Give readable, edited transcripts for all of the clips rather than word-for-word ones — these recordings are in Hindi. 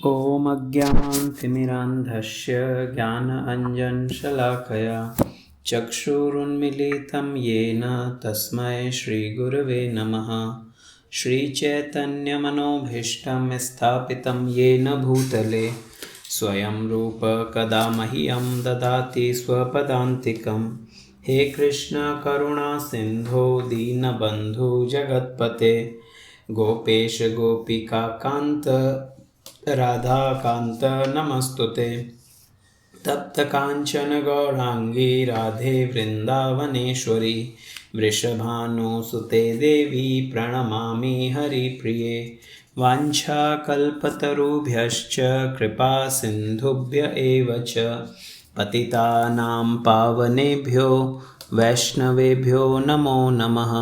ॐ अज्ञानतिमिरान्धस्य ज्ञानाञ्जनशलाकया चक्षुरुन्मीलितं येन तस्मै श्रीगुरवे नमः। श्रीचैतन्यमनोभीष्टं स्थापितं येन भूतले स्वयं रूप कदा मह्यं ददाति स्वपदान्तिकं। हे कृष्ण करुणा सिन्धो दीनबन्धु जगत्पते गोपेश गोपिका कान्त राधाकान्त नमस्तुते। तप्त कांचन गौरांगी राधे वृंदावनेश्वरी वृषभानुसुते देवी प्रणमामि हरिप्रिये। वाञ्छाकल्पतरुभ्यश्च कृपा सिन्धुभ्य एव च पतितानां पावनेभ्यो वैष्णवेभ्यो नमो नमः।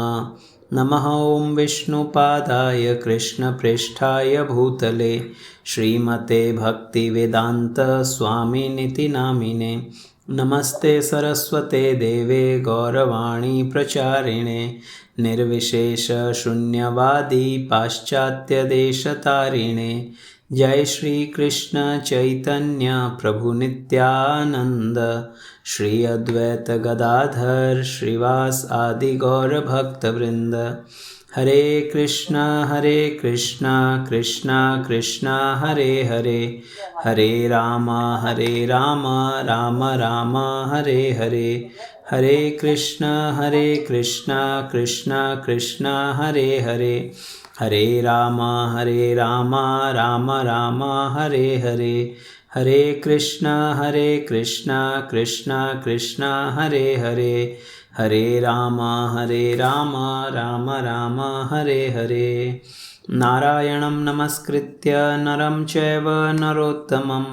नमः ॐ विष्णुपादाय कृष्णप्रेष्ठाय भूतले श्रीमते भक्तिवेदान्त स्वामिनिति नामिने। नमस्ते सरस्वते देवे गौरवाणी प्रचारिणे निर्विशेष शून्यवादी पाश्चात्यदेशतारिणे। जय श्री कृष्ण चैतन्य प्रभु नित्यानंद श्री अद्वैत गदाधर श्रीवास आदि गौर भक्त वृंद। हरे कृष्णा कृष्णा कृष्णा हरे हरे हरे राम राम राम हरे हरे। हरे कृष्णा कृष्णा कृष्णा हरे हरे हरे राम राम राम हरे हरे। हरे कृष्णा कृष्णा कृष्णा हरे हरे हरे राम राम राम हरे हरे। नारायणं नमस्कृत्य नरं चैव नरोत्तमं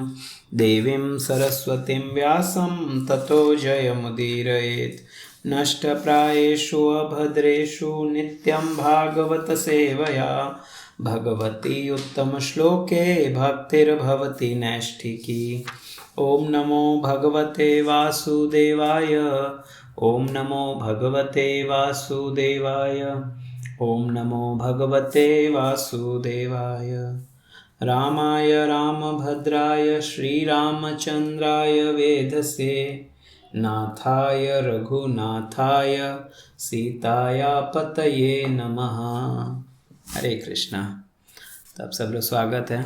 देवीं सरस्वतीं व्यासं ततो जयमुदीरयेत्। नष्टप्रायेषु अभद्रेषु नित्यं भागवत सेवया भगवती उत्तमश्लोके भक्तिर्भवति नैष्ठिकी। ॐ नमो भगवते वासुदेवाय ॐ नमो भगवते वासुदेवाय ॐ नमो भगवते वासुदेवाय। रामाय रामभद्राय श्रीरामचन्द्राय वेधसे नाथाय रघुनाथाय सीताया पतये नमः। हरे कृष्णा। तो आप सब लोग स्वागत है।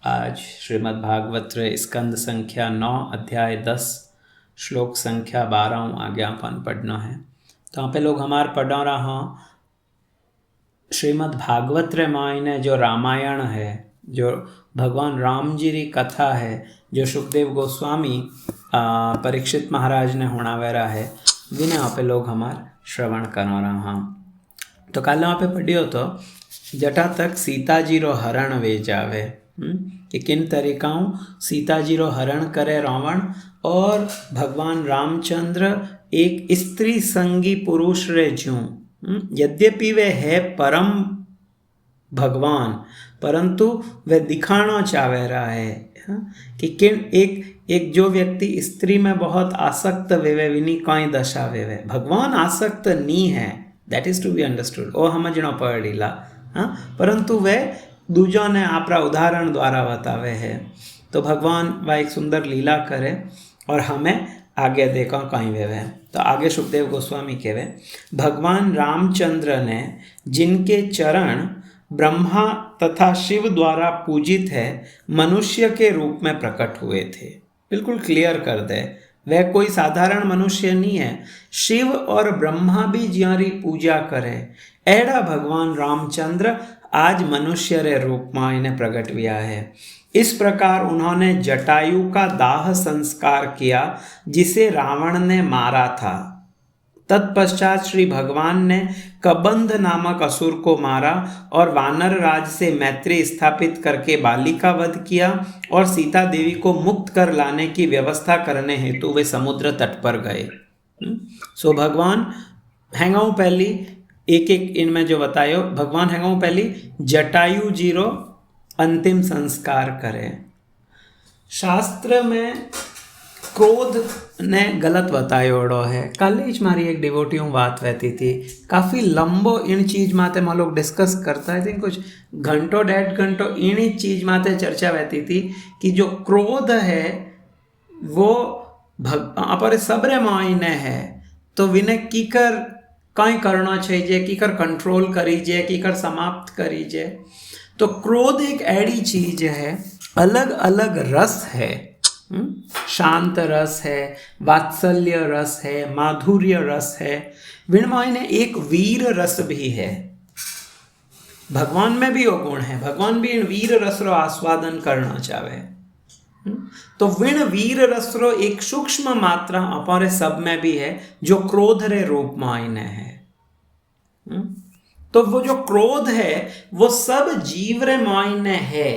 आज श्रीमद् भागवत स्कंद संख्या 9 अध्याय 10 श्लोक संख्या 12 आज्ञापन पढ़ना है। तो यहाँ पे लोग हमारे पढ़ रहा श्रीमद् भागवत मायने जो रामायण है, जो भगवान राम जी की कथा है, जो सुखदेव गोस्वामी परीक्षित महाराज ने होनावेरा है, विने यहाँ पे लोग हमार श्रवण करा रहा। तो कल यहाँ पे पढ़ियो तो जटा तक सीता जी रो हरण वे जावे कि किन तरीकाओं सीता जी रो हरण करे रावण और भगवान रामचंद्र एक स्त्री संगी पुरुष रे ज्यों। यद्यपि वे है परम भगवान, परंतु वे दिखाना चाहे रहा है कि किन एक जो व्यक्ति स्त्री में बहुत आसक्त वेवे विनी कई दशा वेवे, भगवान आसक्त नहीं है, that is to be understood. ओ समझना पड़ेला। परंतु वे दूजों ने आपरा उदाहरण द्वारा बतावे है। तो भगवान वह एक सुंदर लीला करे और हमें आगे देखा कहीं वेवे। तो आगे सुखदेव गोस्वामी कहवे, भगवान रामचंद्र ने जिनके चरण ब्रह्मा तथा शिव द्वारा पूजित है, मनुष्य के रूप में प्रकट हुए थे। बिल्कुल क्लियर कर दे, वह कोई साधारण मनुष्य नहीं है। शिव और ब्रह्मा भी जियारी पूजा करे, एड़ा भगवान रामचंद्र आज मनुष्य रे रूप में इन्हें प्रकट हुआ है। इस प्रकार उन्होंने जटायु का दाह संस्कार किया जिसे रावण ने मारा था। तत्पश्चात श्री भगवान ने कबंध नामक असुर को मारा और वानर राज से मैत्री स्थापित करके बाली का वध किया और सीता देवी को मुक्त कर लाने की व्यवस्था करने हेतु वे समुद्र तट पर गए। सो भगवान हैंगाऊ पहली एक इनमें जो बतायो, भगवान हैंगाऊ पहली जटायु जीरो अंतिम संस्कार करे। शास्त्र में क्रोध ने गलत बतायोड़ो है। कल ज मारी एक डिवोटी बात वहती थी, काफ़ी लंबो इन चीज माते में लोग डिस्कस करता है, कुछ घंटों 1.5 घंटों इन चीज माते चर्चा वहती थी कि जो क्रोध है वो अपर सबरे मायने है, तो विने कीकर कई करना चाहिए, कीकर कंट्रोल करीजे, कीकर समाप्त करीजे। तो क्रोध एक ऐसी चीज है, अलग अलग रस है, शांत रस है, वात्सल्य रस है, माधुर्य रस है, विणमायने एक वीर रस भी है। भगवान में भी वो गुण है, भगवान भी इन वीर रस रो आस्वादन करना चाहे। तो विण वीर रस रो एक सूक्ष्म मात्रा अपारे सब में भी है, जो क्रोध रे रूप में आईने है। तो वो जो क्रोध है वो सब जीव रे मायने है।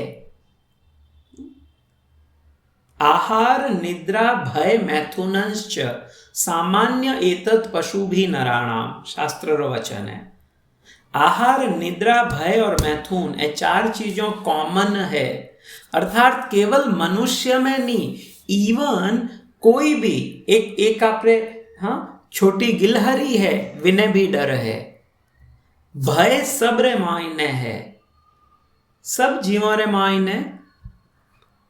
आहार निद्रा भय मैथुनश्च सामान्य एतत् पशु भी नराणाम, शास्त्र रो वचन है। आहार निद्रा भय और मैथुन ये 4 चीजों कॉमन है, अर्थात केवल मनुष्य में नहीं, इवन कोई भी एक आपरे छोटी गिलहरी है, विने भी डर है। भय सब रे मायने है, सब जीवों रे मायने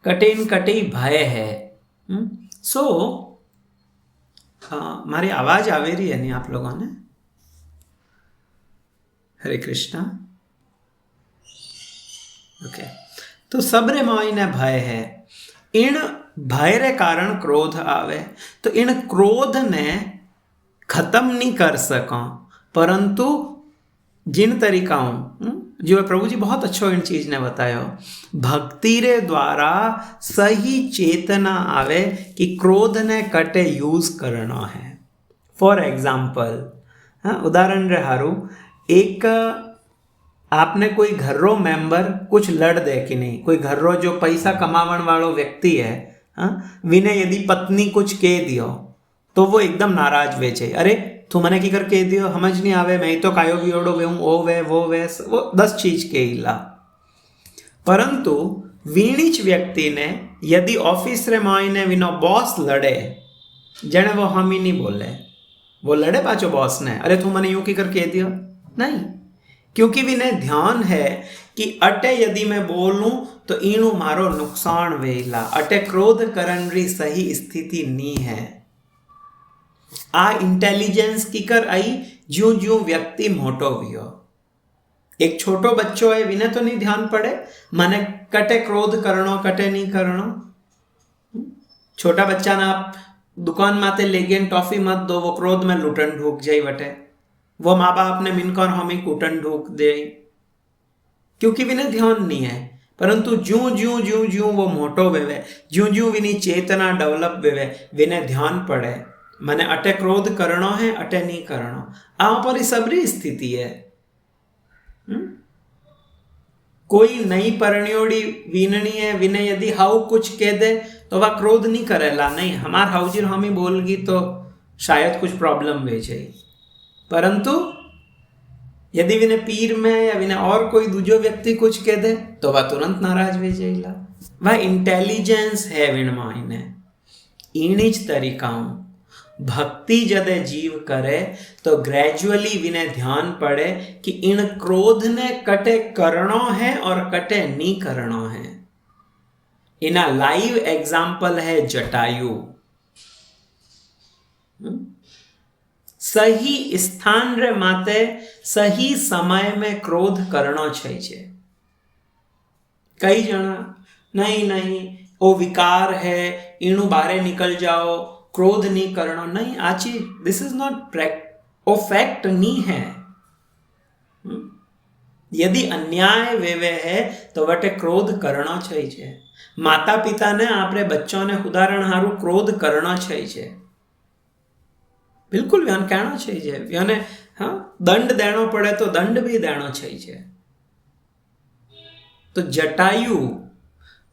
कटिन कटी भय है। सो मारी आवाज आवे रही है नहीं आप लोगों ने? हरे कृष्णा। ओके, तो सबरे मायने भय है। इन भय रे कारण क्रोध आवे, तो इन क्रोध ने खत्म नहीं कर सका, परंतु जिन तरीकाओं जो प्रभु जी बहुत अच्छो इन चीज ने बतायो, भक्ति रे द्वारा सही चेतना आवे कि क्रोध ने कटे यूज करना है। फॉर एग्जाम्पल, उदाहरण रे हारू, एक आपने कोई घर रो मेंबर कुछ लड़ दे कि नहीं, कोई घर रो जो पैसा कमावन वालो व्यक्ति है, विने यदि पत्नी कुछ कह दियो तो वो एकदम नाराज वे छे, अरे तू मने की कर कह दियो, समझ नहीं आवे, मैं तो कायो बियोड़ो वे हूँ, ओ वे वो वे, वो 10 चीज के हिला। परंतु वीणीच व्यक्ति ने यदि ऑफिस रे मायने विनो बॉस लड़े, जने वो हम ही नहीं बोले, वो लड़े पाचो बॉस ने, अरे तू मने यूं की कर कह दियो, नहीं, क्योंकि विने ध्यान है कि अटे यदि मैं बोलूं तो इणु मारो नुकसान वेला, अटे क्रोध करन री सही स्थिति नी है। आ इंटेलिजेंस की कर आई ज्यों ज्यों व्यक्ति मोटो वियो। एक छोटो बच्चो है, विने तो नहीं ध्यान पड़े मने कटे क्रोध करनो कटे नहीं करनो। छोटा बच्चा ना आप दुकान माते ले गए टॉफी मत दो, वो क्रोध में लुटन ढूक जाई वटे, वो माँ बाप ने मिनकर हमें कुटन ढूक दे, क्योंकि विने ध्यान नहीं है। परंतु ज्यों ज्यों ज्यों ज्यों वो मोटो वेवे, ज्यों ज्यों विनी चेतना डेवलप वेवे, विने ध्यान पड़े मने अटे क्रोध करणो है अटे नहीं करणो। आ पर सबरी स्थिति है। कोई नई परिणयोड़ी वीननी है, विने यदि हाउ कुछ कह दे तो वह क्रोध नहीं करेला, नहीं हमार हाउजीर हम ही बोलगी तो शायद कुछ प्रॉब्लम वे जाए। परंतु यदि विने पीर में या विने और कोई दूजो व्यक्ति कुछ कह दे तो वह तुरंत नाराज वे जाएला। वह इंटेलिजेंस है विण मायने। इणीच तरीकाओं भक्ति जदे जीव करे तो ग्रेजुअली विने ध्यान पड़े कि इन क्रोध ने कटे करणो है और कटे नहीं करणो है। इना लाइव एग्जाम्पल है जटायु। सही स्थान रे माते सही समय में क्रोध करना चाहिए। कई जना नहीं नहीं वो विकार है, इणु बारे निकल जाओ, क्रोध नहीं करना, नहीं आची दिस इज नॉट ओ फैक्ट नहीं है। यदि अन्याय वेवे है तो वटे क्रोध करना चाहिए। माता पिता ने आपरे बच्चों ने उदाहरण हारू क्रोध करना चाहिए, बिल्कुल व्यान कहना चाहिए, व्याने दंड देना पड़े तो दंड भी देना चाहिए। तो जटायु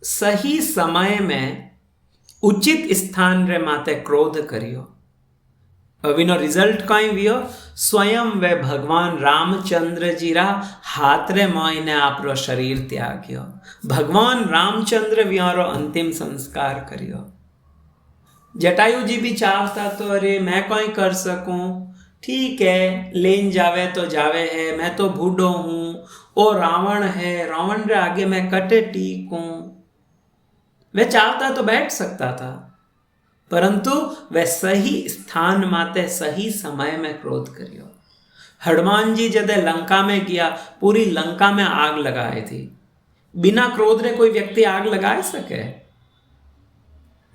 सही समय में उचित स्थान रे माते क्रोध करियो, अविनो रिजल्ट कई वियो, स्वयं वे भगवान रामचंद्र जीरा हाथ रे मायने आपरो शरीर त्याग्यो, भगवान रामचंद्र व्यारो अंतिम संस्कार करियो। जटायु जी भी चाहता तो अरे मैं कोई कर सकूं, ठीक है लेन जावे तो जावे है, मैं तो बूढ़ो हूं, ओ रावण है, रावण रे आगे मैं कटे टीकूं। वह चाहता तो बैठ सकता था, परंतु वह सही स्थान माते सही समय में क्रोध करियो। हनुमान जी जब लंका में गया, पूरी लंका में आग लगाई थी। बिना क्रोध रे कोई व्यक्ति आग लगा सके?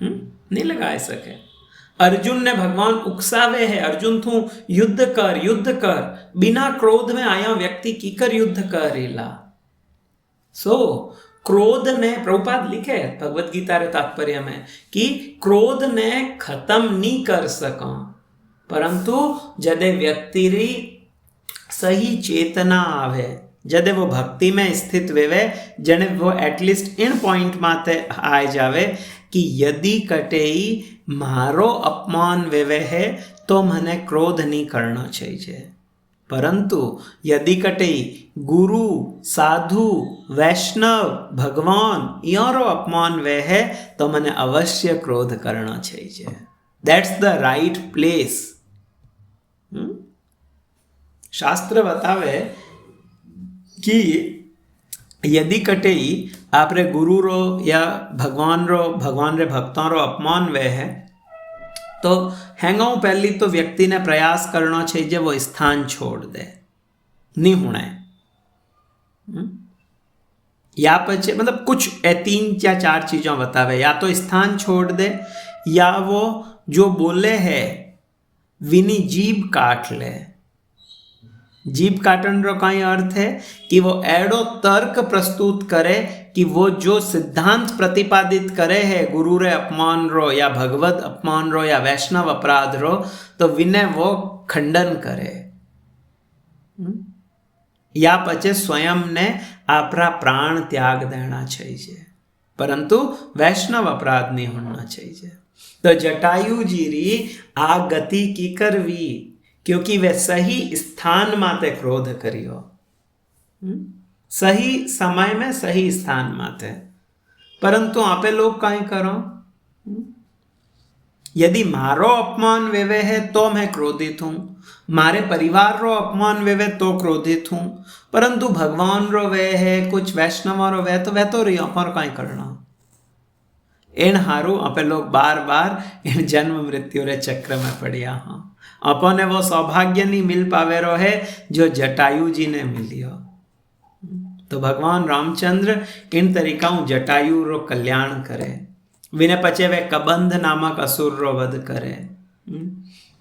नहीं लगा सके। अर्जुन ने भगवान उकसावे है, अर्जुन तू युद्ध कर, बिना क्रोध में आया व्यक्ति कीकर युद्ध करेला। क्रोध ने, प्रभुपाद लिखे भगवत गीता रे तात्पर्य में कि क्रोध ने खत्म नहीं कर सका, परंतु जदे व्यक्ति री सही चेतना आवे, जदे वो भक्ति में स्थित वेवे, जने वो एटलीस्ट इन पॉइंट माते आए जावे कि यदि कटेई मारो अपमान वेवे है तो मने क्रोध नहीं करना चाहिए, परंतु यदि कटेई गुरु साधु वैष्णव भगवान यारो अपमान वे है तो मने अवश्य क्रोध करना चाहिए। That's the right place. शास्त्र बतावे कि यदि कटेई आपरे गुरु रो या भगवान रे भक्तों रो अपमान वे है तो हैंगाऊ पहली तो व्यक्ति ने प्रयास करना चाहिए वो स्थान छोड़ दे, नहीं होना है। या पचे मतलब कुछ 3 या 4 चीजों बतावे, या तो स्थान छोड़ दे, या वो जो बोले है विनी जीभ काट ले। जीभ काटन रो कई अर्थ है कि वो एडो तर्क प्रस्तुत करे कि वो जो सिद्धांत प्रतिपादित करे है गुरु रे अपमान रो या भगवत अपमान रो या वैष्णव अपराध रो, तो विनय वो खंडन करे, या पचे स्वयं ने आपरा प्राण त्याग देना चाहिए, परंतु वैष्णव अपराध नहीं होना चाहिए। तो जटायु जी री आ गति की करवी, क्योंकि वे सही स्थान माते क्रोध करियो, सही समय में सही स्थान माते। परंतु आपे लोग कहीं करो, यदि मारो अपमान वेवे है तो मैं क्रोधित हूं, मारे परिवार रो अपमान वेवे तो क्रोधित हूं, परंतु भगवान रो वे है, कुछ वैष्णव रो वे तो रही पर कहीं करना। इन हारू आपे लोग बार बार इन जन्म मृत्यु रे चक्र में पड़िया। हाँ, अपने वो सौभाग्य नहीं मिल पावे रो है जो जटायु जी ने मिलियो। तो भगवान रामचंद्र इन तरीकाओं जटायु रो कल्याण करे, विने पचे वे कबंध नामक असुर रो वध करे,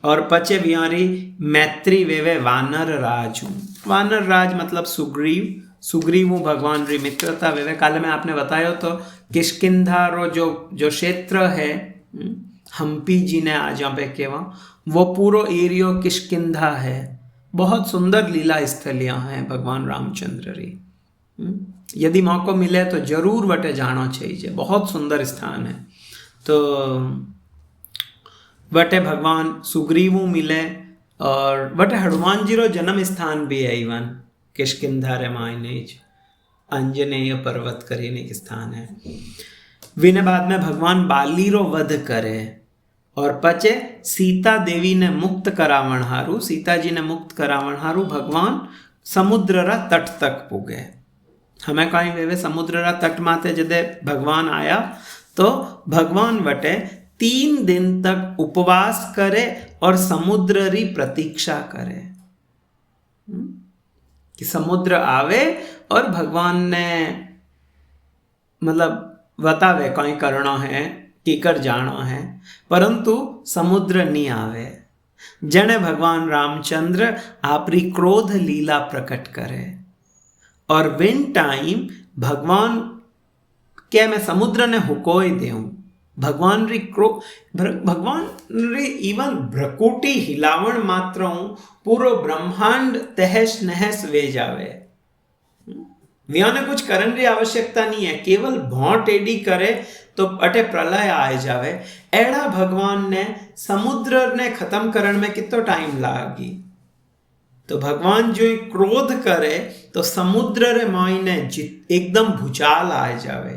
और पचे वियारी मैत्री वेवे वानर राज हूँ। वानर राज मतलब सुग्रीव हूँ भगवान री मित्रता वेवे। काल में आपने बताया तो किष्किंधा रो जो क्षेत्र है, हम्पी जी ने आज यहाँ पे केवा, वो पूरो एरियो किष्किंधा है। बहुत सुंदर लीला स्थलियाँ हैं भगवान रामचंद्र री। यदि मौको मिले तो जरूर वटे जाना चाहिए, बहुत सुंदर स्थान है। तो वटे भगवान सुग्रीव मिले, और वटे हनुमान जी रो जन्म स्थान भी है। इवन किष्किंधा रे मायने अंजनेय पर्वत करीने एक स्थान है। विने बाद में भगवान बाली रो वध करे, और पचे सीता देवी ने मुक्त करावण हारू, सीता जी ने मुक्त करावण हारू भगवान समुद्र रा तट तक पुगे। हमें कहीं वेवे समुद्र रा तट माते जदे भगवान आया तो भगवान वटे 3 दिन तक उपवास करे और समुद्र री प्रतीक्षा करे कि समुद्र आवे और भगवान ने मतलब बतावे कहीं करना है कीकर जाना है, परंतु समुद्र नहीं आवे। जने भगवान रामचंद्र आपरी क्रोध लीला प्रकट करे, और विन टाइम भगवान क्या मैं समुद्र ने हुकोई देऊं, भगवान री इवन भ्रकुटी हिलावण मात्र पूरो ब्रह्मांड तहस नहस वे जावे। ने कुछ करने की आवश्यकता नहीं है, केवल भौं टेढ़ी करे तो अटे प्रलय आए जावे। एड़ा भगवान ने समुद्र ने खत्म करने में कितना टाइम लागी। तो भगवान जो क्रोध करे तो समुद्र रे मायने एकदम भूचाल आ जावे।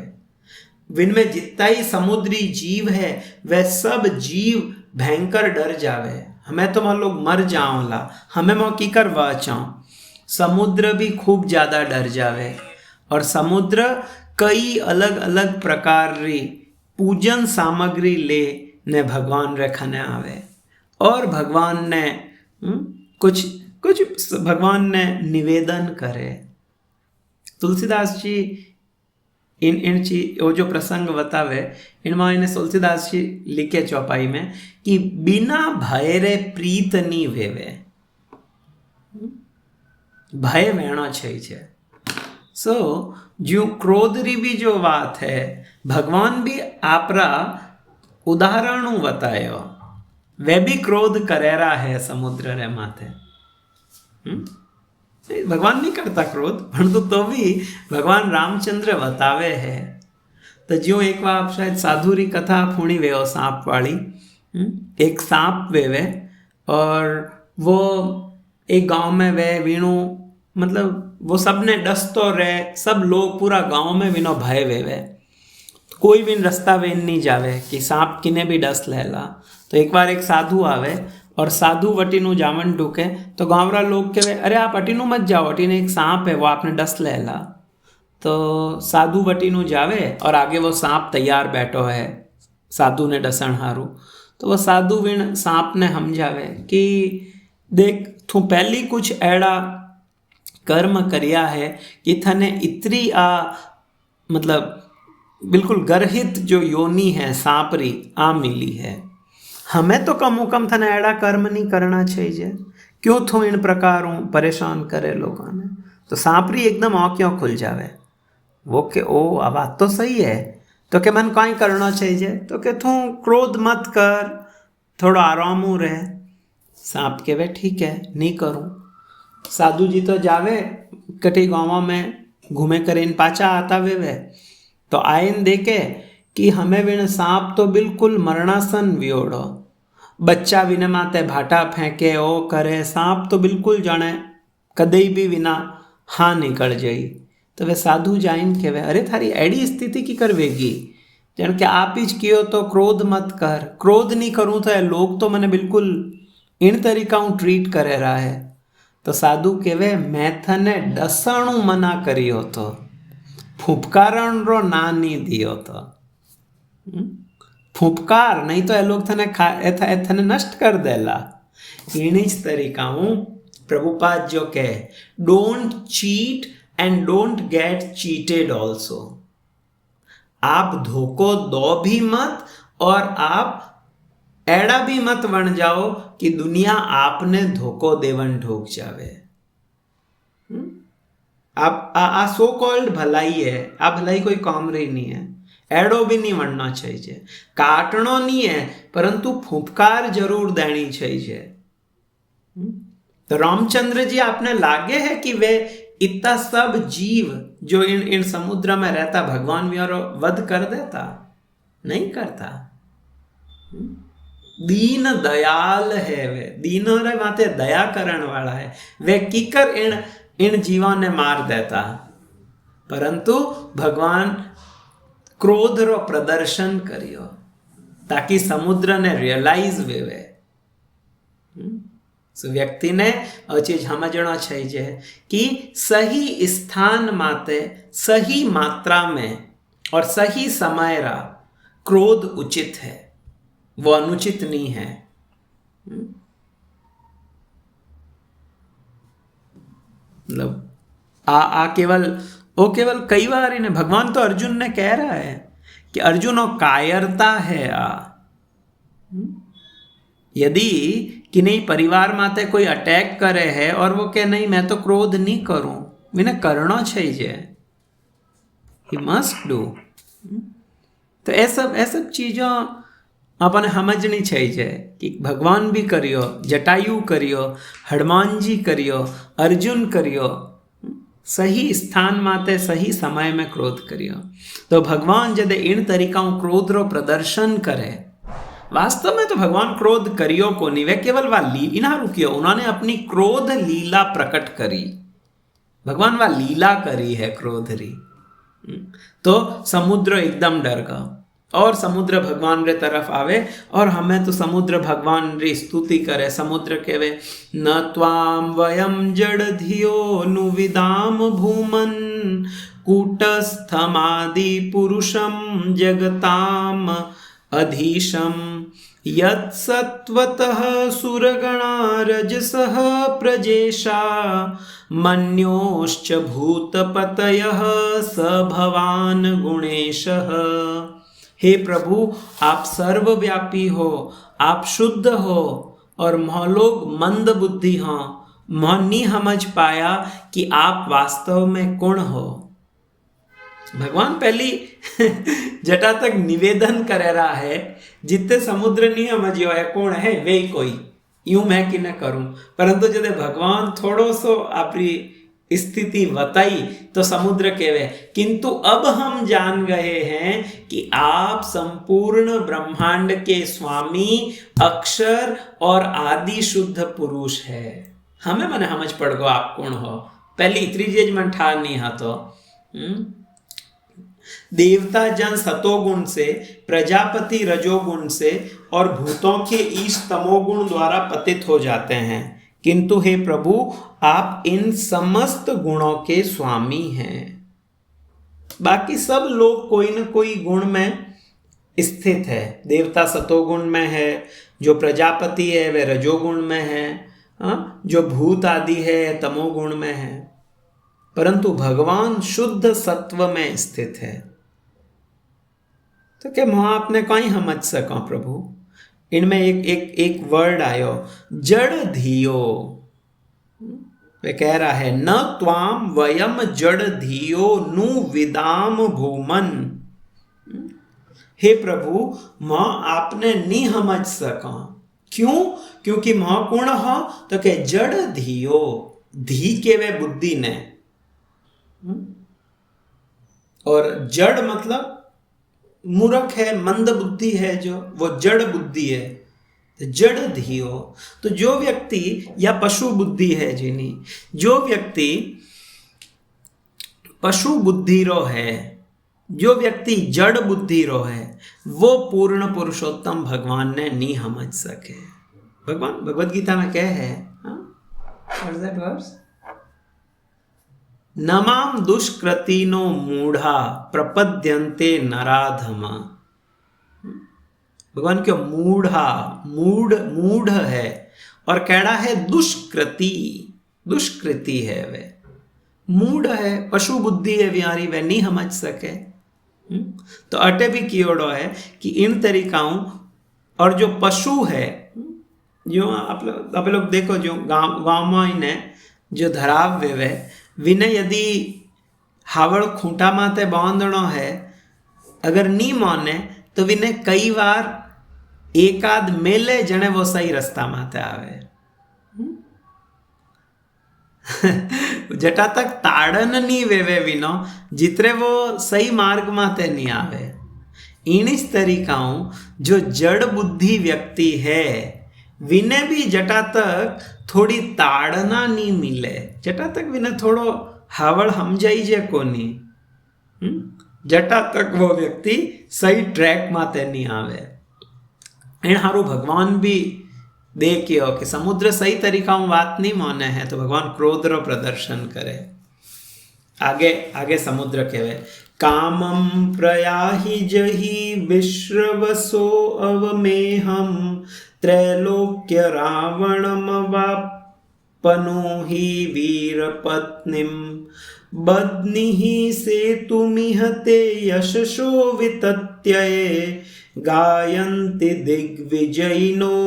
विनमें जितना ही समुद्री जीव है वह सब जीव भयंकर डर जावे। हमें तो मान लोग मर जाओला, हमें मौकी कर वाचाओ। समुद्र भी खूब ज़्यादा डर जावे और समुद्र कई अलग अलग प्रकार री पूजन सामग्री ले ने भगवान रखने आवे और भगवान ने कुछ कुछ भगवान ने निवेदन करे। तुलसीदास जी इन चीज वो जो प्रसंग बतावे इनमें इन्हें तुलसीदास जी लिखे चौपाई में कि बिना भय रे प्रीत नी वेवे, भय वेणो छे। सो जो क्रोध री भी जो बात है भगवान भी आपरा उदाहरणों बतायो, वे भी क्रोध करेरा है समुद्र रे माथे। भगवान नहीं करता क्रोध, परंतु तो भी भगवान रामचंद्र बतावे है। तो जो एक बार आप शायद साधु री कथा फूणी वे सांप वाली, एक सांप वे और वो एक गांव में वे वीणु, मतलब वो सबने डसतो रहे, सब लोग पूरा गांव में विनो भय वे कोई भी रास्ता वेन नहीं जावे कि सांप किने भी डस लेला। तो एक बार एक साधु आवे और साधु वटीनु जावन ढूके तो गांवरा लोग कहे अरे आप अटीनु मत जाओ, अटीने एक सांप है वो आपने डस लेला। तो साधु वटीनु जावे और आगे वो सांप तैयार बैठो है साधु ने डसन हारू। तो वो साधु विण सांप ने समझावे कि देख तू पहली कुछ एड़ा कर्म करिया है कि थने इतरी मतलब बिल्कुल गर्हित जो योनि है सांपरी मिली है। हमें तो कम कम थने एड़ा कर्म नहीं करना चाहिए, क्यों थो इन प्रकारों परेशान करे लोगों ने। तो सांपरी एकदम क्यों खुल जावे, वो के ओ बात तो सही है, तो के मन काई करना चाहिए, तो के तू क्रोध मत कर, थोड़ा आराम रहे। सांप के वे ठीक है नहीं करूँ। साधु जी तो जावे कटी गाँव में घूमे करे इन पाचा आता वे तो आयन देखे कि हमें विण सांप तो बिल्कुल मरणासन वियोड़ो, बच्चा विने माते भाटा फेंके ओ करे, सांप तो बिल्कुल जाने कदई भी विना हाँ निकल जाई। तो वे साधु जाइन के वे अरे थारी एडी स्थिति की करवेगी, जन के आप ही कियो तो क्रोध मत कर, क्रोध नहीं करूँ तो लोग तो मैंने बिल्कुल इन तरीका ट्रीट करे रहा है। तो साधु कहवे मैं थने डसणु मना करियो तो, फूफकारण रो ना नहीं दियो तो। फूफकार नहीं तो ए लोग थने नष्ट कर देला। इन्हीं तरीका प्रभुपाद जो कहे don't cheat and don't get cheated also. आप धोखो दो भी मत और आप एड़ा भी मत बन जाओ कि दुनिया आपने धोखो देवन ढोक जावे। आप सो कॉल्ड भलाई है, आप भलाई कोई काम रही नहीं है, एड़ो भी नहीं बनना चाहिए, काटनो नहीं है, परंतु फुफकार जरूर देनी चाहिए। तो रामचंद्र जी आपने लागे है कि वे इतना सब जीव जो इन समुद्र में रहता भगवान भी और वध कर देता? नहीं करता। दीन दयाल है वे, दीनों रे माते दया करण वाला है वे, कीकर इन जीवा ने मार देता। परंतु भगवान क्रोध रो प्रदर्शन करियो ताकि समुद्र ने रियलाइज वे। सो व्यक्ति ने और चीज समझना चाहिए कि सही स्थान माते सही मात्रा में और सही समय रा क्रोध उचित है, वो अनुचित नहीं है। मतलब केवल कई बार इन्हें भगवान तो अर्जुन ने कह रहा है कि अर्जुन वो कायरता है। यदि कि नहीं परिवार माते कोई अटैक करे है और वो कहे नहीं मैं तो क्रोध नहीं करूं, मैंने करना चाहिए, ही मस्ट डू। तो ऐसा चीज़ों अपन समझनी चाहिए कि भगवान भी करियो, जटायु करियो, हनुमान जी करियो, अर्जुन करियो, सही स्थान माते सही समय में क्रोध करियो। तो भगवान जब इन तरीकाओं क्रोध रो प्रदर्शन करे, वास्तव में तो भगवान क्रोध करियो को नहीं, वे केवल वा लीला रुकियो, उन्होंने अपनी क्रोध लीला प्रकट करी। भगवान वा लीला करी है क्रोध री। तो समुद्र एकदम डर गया और समुद्र भगवान रे तरफ आवे और हमें तो समुद्र भगवान री स्तुति करे। समुद्र केवे न त्वाम वयम जड़ धियो नुविदाम भूमन कूटस्थमादि पुरुषम जगताम अधीशम यत् सत्वतः सुरगणा रजसः प्रजेशा मन्योश्च भूतपतयः स भवान गुणेशः। हे प्रभु, आप सर्वव्यापी हो, आप शुद्ध हो और मोह लोग मंद बुद्धि हो, मोह नहीं समझ पाया कि आप वास्तव में कौन हो। भगवान पहली जटा तक निवेदन करे रहा है, जितने समुद्र नहीं समझियो है कौन है वे कोई यूं मैं कि न करूं, परंतु जब भगवान थोड़ो सो अपनी स्थिति बताई तो समुद्र केवे किंतु अब हम जान गए हैं कि आप संपूर्ण ब्रह्मांड के स्वामी, अक्षर और आदि शुद्ध पुरुष है। हमें मने समझ पड़ गो आप कौन हो। पहली इतनी चीज मन ठार नहीं हा तो देवता जन सतोगुण से, प्रजापति रजोगुण से और भूतों के ईश तमोगुण द्वारा पतित हो जाते हैं, किंतु हे प्रभु आप इन समस्त गुणों के स्वामी हैं। बाकी सब लोग कोई न कोई गुण में स्थित है। देवता सतोगुण में है, जो प्रजापति है वे रजोगुण में है, जो भूत आदि है तमोगुण में है, परंतु भगवान शुद्ध सत्व में स्थित है। तो क्या वहां आपने कहीं समझ सको प्रभु? इनमें एक वर्ड आयो जड़ धियो। वे कह रहा है न त्वाम वयम जड़ धियो नु विदाम भूमन। हे प्रभु, मां आपने नहीं समझ सका। क्यों? क्योंकि मां कौन हो तो के जड़ धियो, धी के वे बुद्धि ने, और जड़ मतलब मूर्ख है, मंद बुद्धि है, जो वो जड़ बुद्धि है, जड़ धियो। तो जो व्यक्ति या पशु बुद्धि है जिन्हीं, जो व्यक्ति पशु बुद्धि रो है, जो व्यक्ति जड़ बुद्धि रो है, वो पूर्ण पुरुषोत्तम भगवान ने नहीं समझ सके। भगवान भगवद गीता में क्या है? What's that verse? नमाम दुष्कृतिनो मूढ़ा प्रपद्यन्ते नराधमा। भगवान क्यों मूढ़ है और कहड़ा है दुष्कृति है, वे मूढ़ है, पशु बुद्धि है व्यारी, वे नहीं समझ सके। तो अटे भी कियोड़ो है कि इन तरीकाओं, और जो पशु है, जो आप लोग देखो जो गाँव में जो धराव वे विने यदि हावड़ खूंटा माते बांधनो है, अगर नी माने तो विने कई बार एकाद मेले जने वो सही रास्ता माते आवे। जटा तक ताड़न नहीं वेवे विनो जितरे वो सही मार्ग माते नहीं आवे। इन इस तरीकाओं जो जड़ बुद्धि व्यक्ति है विने भी जटा तक थोड़ी ताड़ना नहीं मिले, जटा तक विने थोड़ो हावड़ समझाई जे कोनी, जटा तक वो व्यक्ति सही ट्रैक माते नहीं आवे। इन हारू भगवान भी देखियो कि समुद्र सही तरीका में बात नहीं माने है तो भगवान क्रोध रो प्रदर्शन करे। आगे समुद्र केवे कामम प्रयाहि जहि विश्रवसो अवमेहम त्रैलोक्य रावणमवापनो हि वीरपत्नीम बद्निः सेतुमिहते यशसो वितत्यये गायन्ति दिग्विजयिनो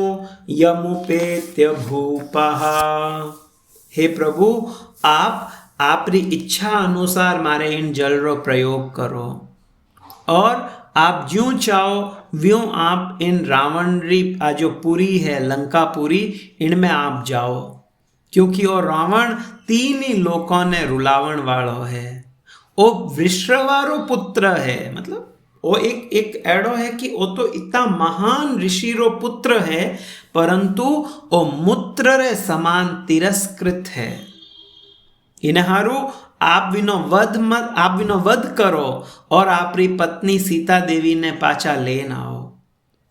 यमुपेत्य भूपः। हे प्रभु, आप आपरी इच्छा अनुसार मारे इन जल रो प्रयोग करो और आप ज्यों चाहो व्यों आप इन रावण री जो पुरी है लंकापुरी इनमें आप जाओ, क्योंकि वो रावण तीन ही लोगों ने रुलावण वालो है। वो विश्रवारो पुत्र है, मतलब वो एक एडो है कि वो तो इतना महान ऋषि रो पुत्र है, परंतु वो मूत्र रे समान तिरस्कृत है। इनहारू आप विनो वध करो और आपरी पत्नी सीता देवी ने पाचा लेन आओ।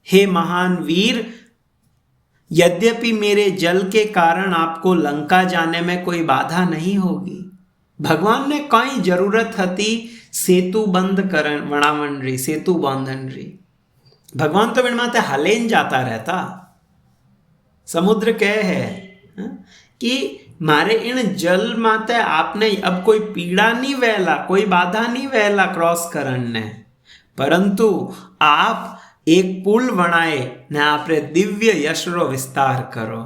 हे महान वीर, यद्यपि मेरे जल के कारण आपको लंका जाने में कोई बाधा नहीं होगी। भगवान ने कई जरूरत हती सेतु बंद करण वणावण री, सेतु बांधन री। भगवान तो माते हलेन जाता रहता। समुद्र कह है कि मारे इन जल माते आपने अब कोई पीड़ा नहीं वहला, कोई बाधा नहीं वहला क्रॉस करण ने, परंतु आप एक पुल बनाए ने आपरे दिव्य यशरो विस्तार करो।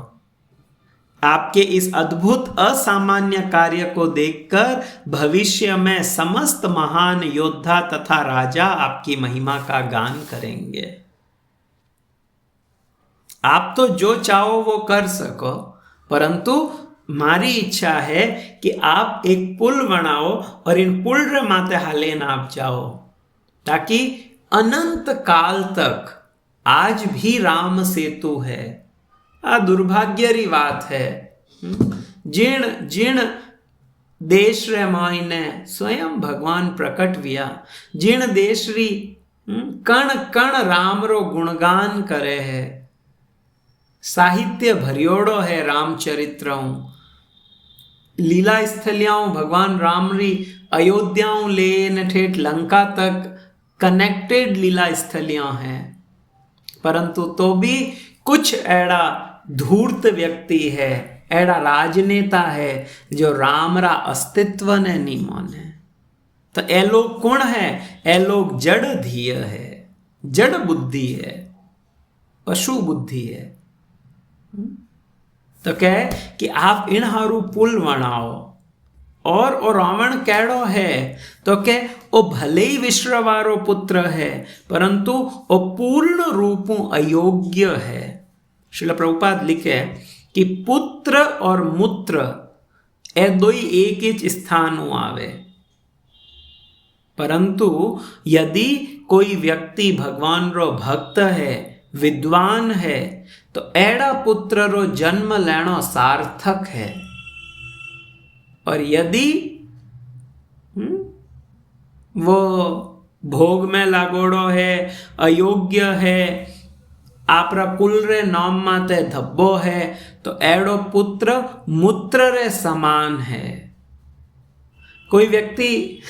आपके इस अद्भुत असामान्य कार्य को देखकर भविष्य में समस्त महान योद्धा तथा राजा आपकी महिमा का गान करेंगे। आप तो जो चाहो वो कर सको, परंतु मारी इच्छा है कि आप एक पुल बनाओ और इन पुल रे माते हालेन आप जाओ, ताकि अनंत काल तक आज भी राम सेतु है। आ दुर्भाग्य री बात है। जिण जिण देश रे मायने स्वयं भगवान प्रकट विया, जिण देश री कण कण राम रो गुणगान करे है। साहित्य भरियोड़ो है रामचरित्रं, लीला स्थलियां भगवान राम री अयोध्याओं लेन ठेठ लंका तक कनेक्टेड लीला स्थलियां हैं, परंतु तो भी कुछ ऐड़ा धूर्त व्यक्ति है, ऐड़ा राजनेता है जो राम रा अस्तित्व ने नहीं माने। तो ए लोग कौन है? ए लोग जड़ धीय है, जड़ बुद्धि है, पशु बुद्धि है। तो कहे कि आप इन हारू पुल बनाओ। और ओ रावण कैड़ो है तो के ओ भले ही विश्ववारो पुत्र है, परंतु ओ पूर्ण रूपों अयोग्य है। श्रील प्रभुपाद लिखे कि पुत्र और मूत्र ए दो ही एक ही स्थान आवे, परंतु यदि कोई व्यक्ति भगवान रो भक्त है, विद्वान है, तो एड़ा पुत्र रो जन्म लेनो सार्थक है। और यदि वो भोग में लागोड़ो है, अयोग्य है, आपरा कुल रे नाम माते धब्बो है, तो एड़ो पुत्र मूत्र रे समान है। कोई व्यक्ति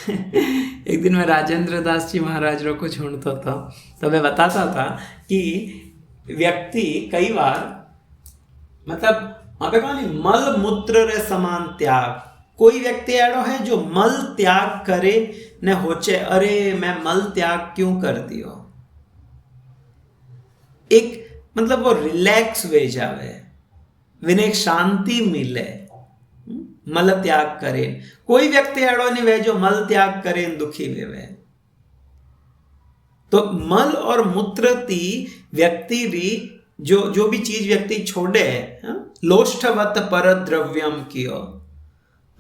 एक दिन मैं राजेंद्र दास जी महाराज रो को सुनता था, तो मैं बताता था कि व्यक्ति कई बार मतलब वहां पे कहा नहीं मल मूत्र रे समान त्याग। कोई व्यक्ति ऐडो है जो मल त्याग करे ने होचे, अरे मैं मल त्याग क्यों कर दियो, एक मतलब वो रिलैक्स वे जावे, विने एक शांति मिले, मल त्याग करे। कोई व्यक्ति ऐडो नहीं वे जो मल त्याग करे दुखी वे। तो मल और मूत्र ती व्यक्ति री जो भी चीज व्यक्ति छोड़े, लोष्ठवत पर द्रव्यम कियो।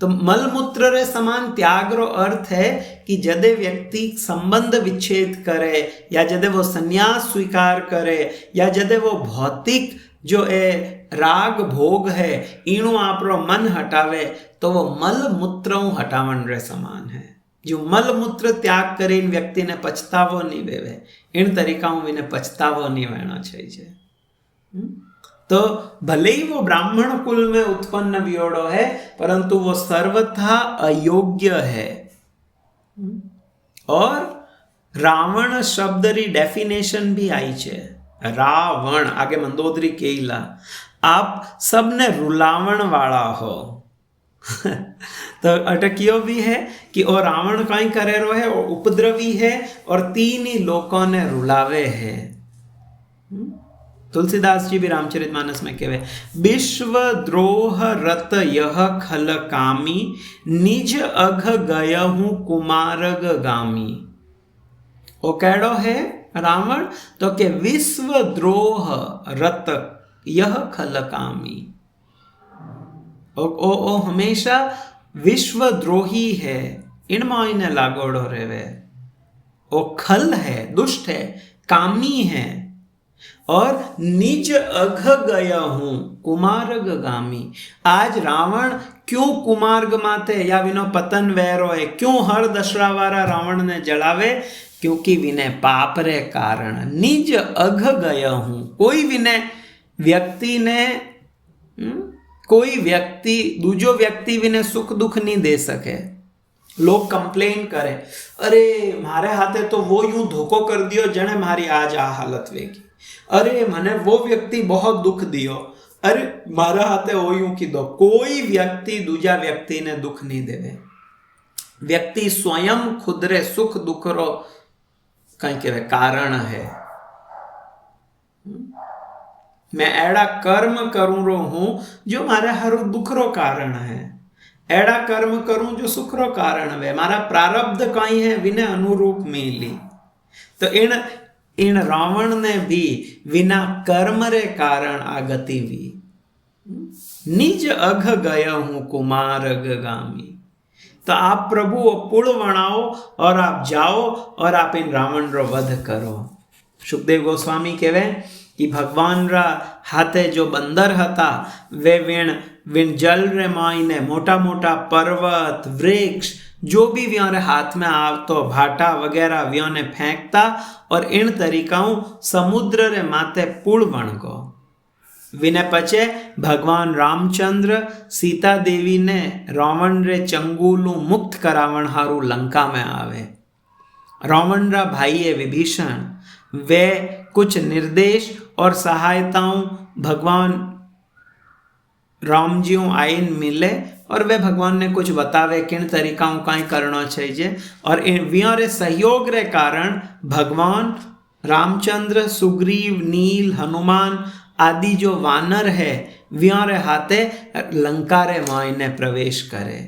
तो मल मूत्र रे समान त्याग रो अर्थ है कि जदे व्यक्ति संबंध विच्छेद करे, या जदे वो संन्यास स्वीकार करे, या जदे वो भौतिक जो ए राग भोग है इणु आपरो मन हटावे, तो वो मल मूत्रों हटावन रे समान है। जो मल मूत्र त्याग करे इन व्यक्ति ने पछतावो नहीं वेवे, इन तरीकाओं में ने पछतावो नहीं रहना चाहिए। तो भले ही वो ब्राह्मण कुल में उत्पन्न वियोड़ो है, परंतु वो सर्वथा अयोग्य है। और रावण शब्द री डेफिनेशन भी आई छे, रावण आगे मंदोदरी केला, आप सबने रुलावण वाला हो। तो अटकियो भी है कि ओ रावण कहीं करे रो है, और उपद्रवी है, और तीन ही लोगों ने रुलावे है। तुलसीदास जी भी रामचरितमानस में कहवे, विश्व द्रोह रत यह खल कामी, निज अघ गयहूं कुमारग गामी। ओ कैडो है रावण तो के विश्व द्रोह रत यह खल कामी। ओ हमेशा विश्वद्रोही है, इन मायने लागोड़ो रेवे। ओ खल है, दुष्ट है, कामी है, और निज अघ गया हूं कुमारग गामी। आज रावण क्यों कुमार्ग माथे या विनो पतन वैरो है, क्यों हर दशरा वारा रावण ने जलावे, क्योंकि विने पाप रे कारण निज अघ गया हूं। कोई विने व्यक्ति ने कोई व्यक्ति दूजो व्यक्ति विने सुख दुख नहीं दे सके। लोग कंप्लेन करे, अरे मारे हाथे तो वो यूं धोखो कर दियो जने मारी आज आ हालत वेगी, अरे मने वो व्यक्ति बहुत दुख दियो, अरे मारा हाथे वो यूं कीधो। कोई व्यक्ति दूजा व्यक्ति ने दुख नहीं देवे। व्यक्ति स्वयं खुद रे सुख दुख रो कहीं के कारण है। मैं एड़ा कर्म करूं रो हूं जो मारे हर दुख रो कारण है, एड़ा कर्म करूं जो सुख रो कारण है। मारा प्रारब्ध कहीं है विने अनुरूप मिली। तो इन रावण ने भी विना कर्म रे कारण आ गति हुई। निज अघ गया हूं कुमार अगगामी। तो आप प्रभु पुल बनाओ और आप जाओ और आप इन रावण रो वध करो। सुखदेव गोस्वामी कहवे कि भगवान रा हाथे जो बंदर हता वे विण जल रे मायने मोटा मोटा पर्वत वृक्ष जो भी व्योरे हाथ में आवतो भाटा वगैरह व्योने फेंकता और इन तरीकाओं समुद्र रे माथे पुल बन गो। विने पचे भगवान रामचंद्र सीता देवी ने रावण रे चंगुलू मुक्त करावण हारू लंका में आवे। रावण रा भाई है विभीषण, वे कुछ निर्देश और सहायताओं भगवान राम जी आइन मिले और वे भगवान ने कुछ बतावे किन तरीकाओं का करना चाहिए। और इन व्योरे सहयोग रे कारण भगवान रामचंद्र सुग्रीव नील हनुमान आदि जो वानर है व्योरे हाथे लंका रे मायने प्रवेश करे।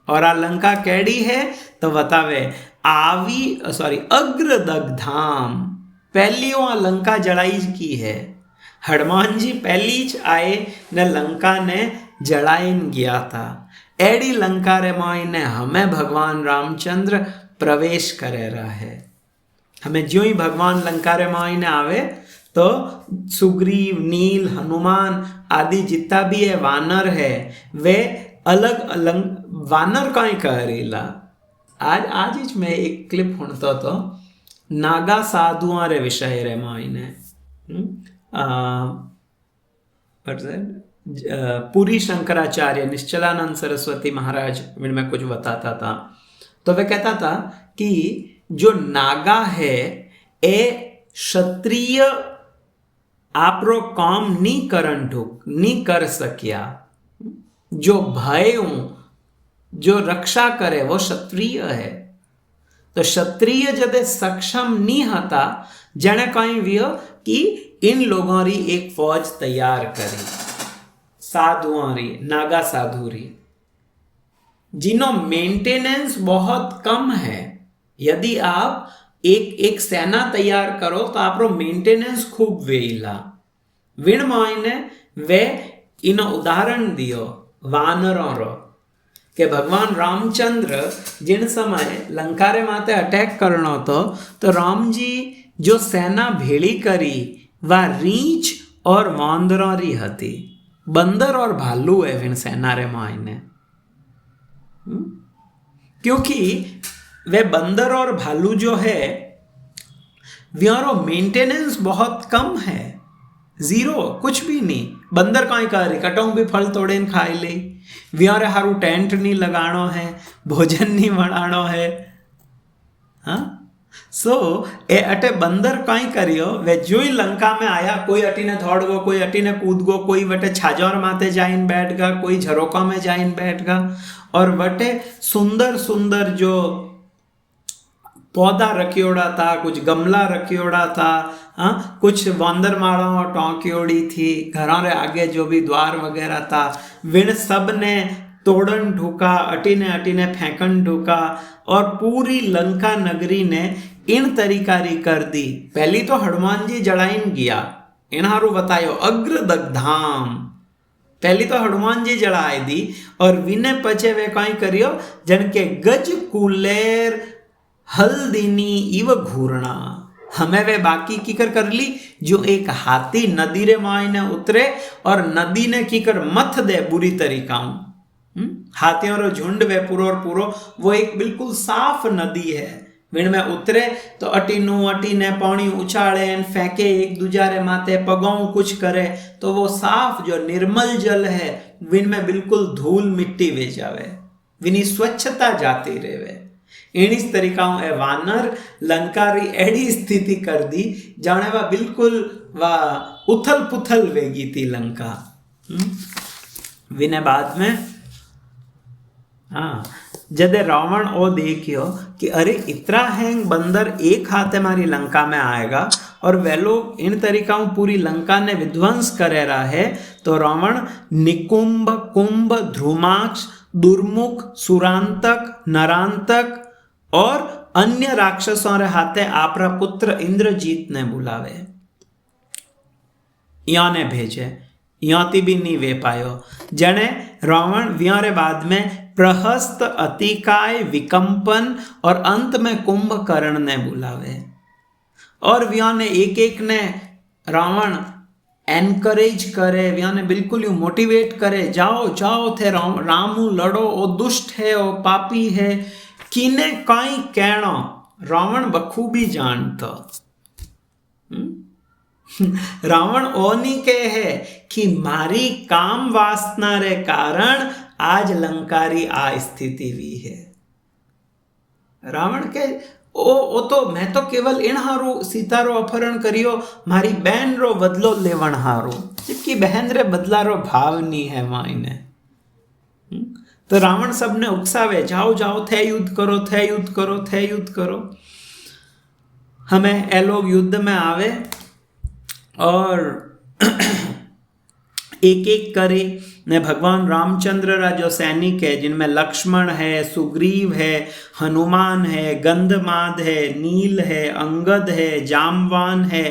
और आ लंका कैडी है तो बतावे अग्रदग्धाम, पहली आ लंका जड़ाई की है। हनुमान जी पहली ज आए न लंका ने जड़ाइन गया था। एडी लंका रे मायने हमें भगवान रामचंद्र प्रवेश करे रहा है। हमें जो ही भगवान लंका रे मायने आवे तो सुग्रीव नील हनुमान आदि जितना भी है वानर है वे अलग अलग वानर का ही करेला। आज मैं एक क्लिप सुनता तो नागा साधुआ रे विषय रे मायने पूरी शंकराचार्य निश्चलानंद सरस्वती महाराज में कुछ बताता था। तो वह कहता था कि जो नागा है ए क्षत्रिय आपरो काम नहीं कर सकिया। जो भय जो रक्षा करे वो क्षत्रिय है। तो क्षत्रिय जदे सक्षम नहीं हता जने कहीं भी कि इन लोगों री एक फौज तैयार करी, साधुओं री, नागा साधु री, जिन्हों मेंटेनेंस बहुत कम है। यदि आप एक सेना तैयार करो तो आप मेंटेनेंस खूब वेला। विण मायने वे इन उदाहरण दियो वानरों रो कि भगवान रामचंद्र जिन समय लंका रे माते अटैक करनो तो राम जी जो सेना भेड़ी करी वह रीछ और वांदरों री हती। बंदर और भालू है विन सेना रे मायने, क्योंकि वे बंदर और भालू जो है व्यारो मेंटेनेंस बहुत कम है, जीरो, कुछ भी नहीं। बंदर कहीं करे कटों भी फल तोड़े खाई ले, व्यारे हारू टेंट नहीं लगानो है, भोजन नहीं बनानो है। हाँ सो ए अटे बंदर कहीं करियो वे जो ही लंका में आया, कोई अटी ने दौड़ गो, कोई अटी ने कूद गो, कोई वटे छाजौर माते जाइन बैठ गा, कोई झरोका में जाइन बैठ गा। और वटे सुंदर सुंदर जो पौधा रखियोड़ा था, कुछ गमला रखियोड़ा था, हाँ कुछ वांदर माड़ा टोंकियोड़ी थी, घरों रे आगे जो भी द्वार वगैरह था विन सब ने तोड़न ढूका, अटीने फेंकन ढूका और पूरी लंका नगरी ने इन तरीकारी कर दी। पहली तो हनुमान जी जड़ाइन गया, इनहारू बतायो अग्रदग्धाम, पहली तो हनुमान जी जड़ाई दी और विने पचे वे कहीं करियो जन के गज कुलेर हल्दीनी इव घूरना। हमें वे बाकी कीकर कर ली जो एक हाथी नदी रे मायने उतरे और नदी ने कीकर मथ दे बुरी तरीकाओं। हाथियों रो झुंड वे पूरो और पूरो वो एक बिल्कुल साफ नदी है। विण में उतरे तो अटीनू अटीने पानी उछाले फेंके एक दूजारे माथे पगाऊ कुछ करे तो वो साफ जो निर्मल जल है विण में बिल्कुल धूल मिट्टी वे जावे, विनी स्वच्छता जाती रहे। इस तरीका ए वानर लंकारी एड़ी स्थिति कर दी जाने वा बिल्कुल वा उथल पुथल वेगी थी लंका। विने बाद में हाँ जदे रावण ओ देखियो कि अरे इतना हैंग बंदर एक हाथ हमारी लंका में आएगा और वे लोग इन तरीकाओं पूरी लंका ने विध्वंस करे रहा है, तो रावण निकुंभ कुंभ ध्रुमाक्ष दुर्मुख सुरांतक नरांतक और अन्य राक्षसों रे हाथे आपरा पुत्र इंद्रजीत ने बुलावे, यहाँ ने भेजे, यहाँ भी नहीं वे पायो। जने रावण व्यारे बाद में प्रहस्त अतिकाय विकंपन और अंत में कुंभकर्ण ने बुलावे और व्या ने एक ने रावण एनकरेज करे, व्या ने बिल्कुल यू मोटिवेट करे, जाओ जाओ थे रामू लड़ो, ओ दुष्ट है ओ पापी है, किने काई कहना रावण बखूबी जानता। रावण ओनी के है कि मारी काम वासना रे कारण आज लंकारी आ स्थिति हुई है। रावण के ओ तो मैं तो केवल इन हारू सीता रो अपहरण करियो, मारी बहन रो बदलो लेवण हारू, जबकि बहन रे बदला रो भाव नहीं है मायने। तो रावण सबने उकसावे, जाओ जाओ थे युद्ध करो थे युद्ध करो थे युद्ध करो। हमें ए लोग युद्ध में आवे और एक एक करे ने भगवान रामचंद्र रा जो सैनिक है जिनमें लक्ष्मण है, सुग्रीव है, हनुमान है, गंधमाद है, नील है, अंगद है, जामवान है,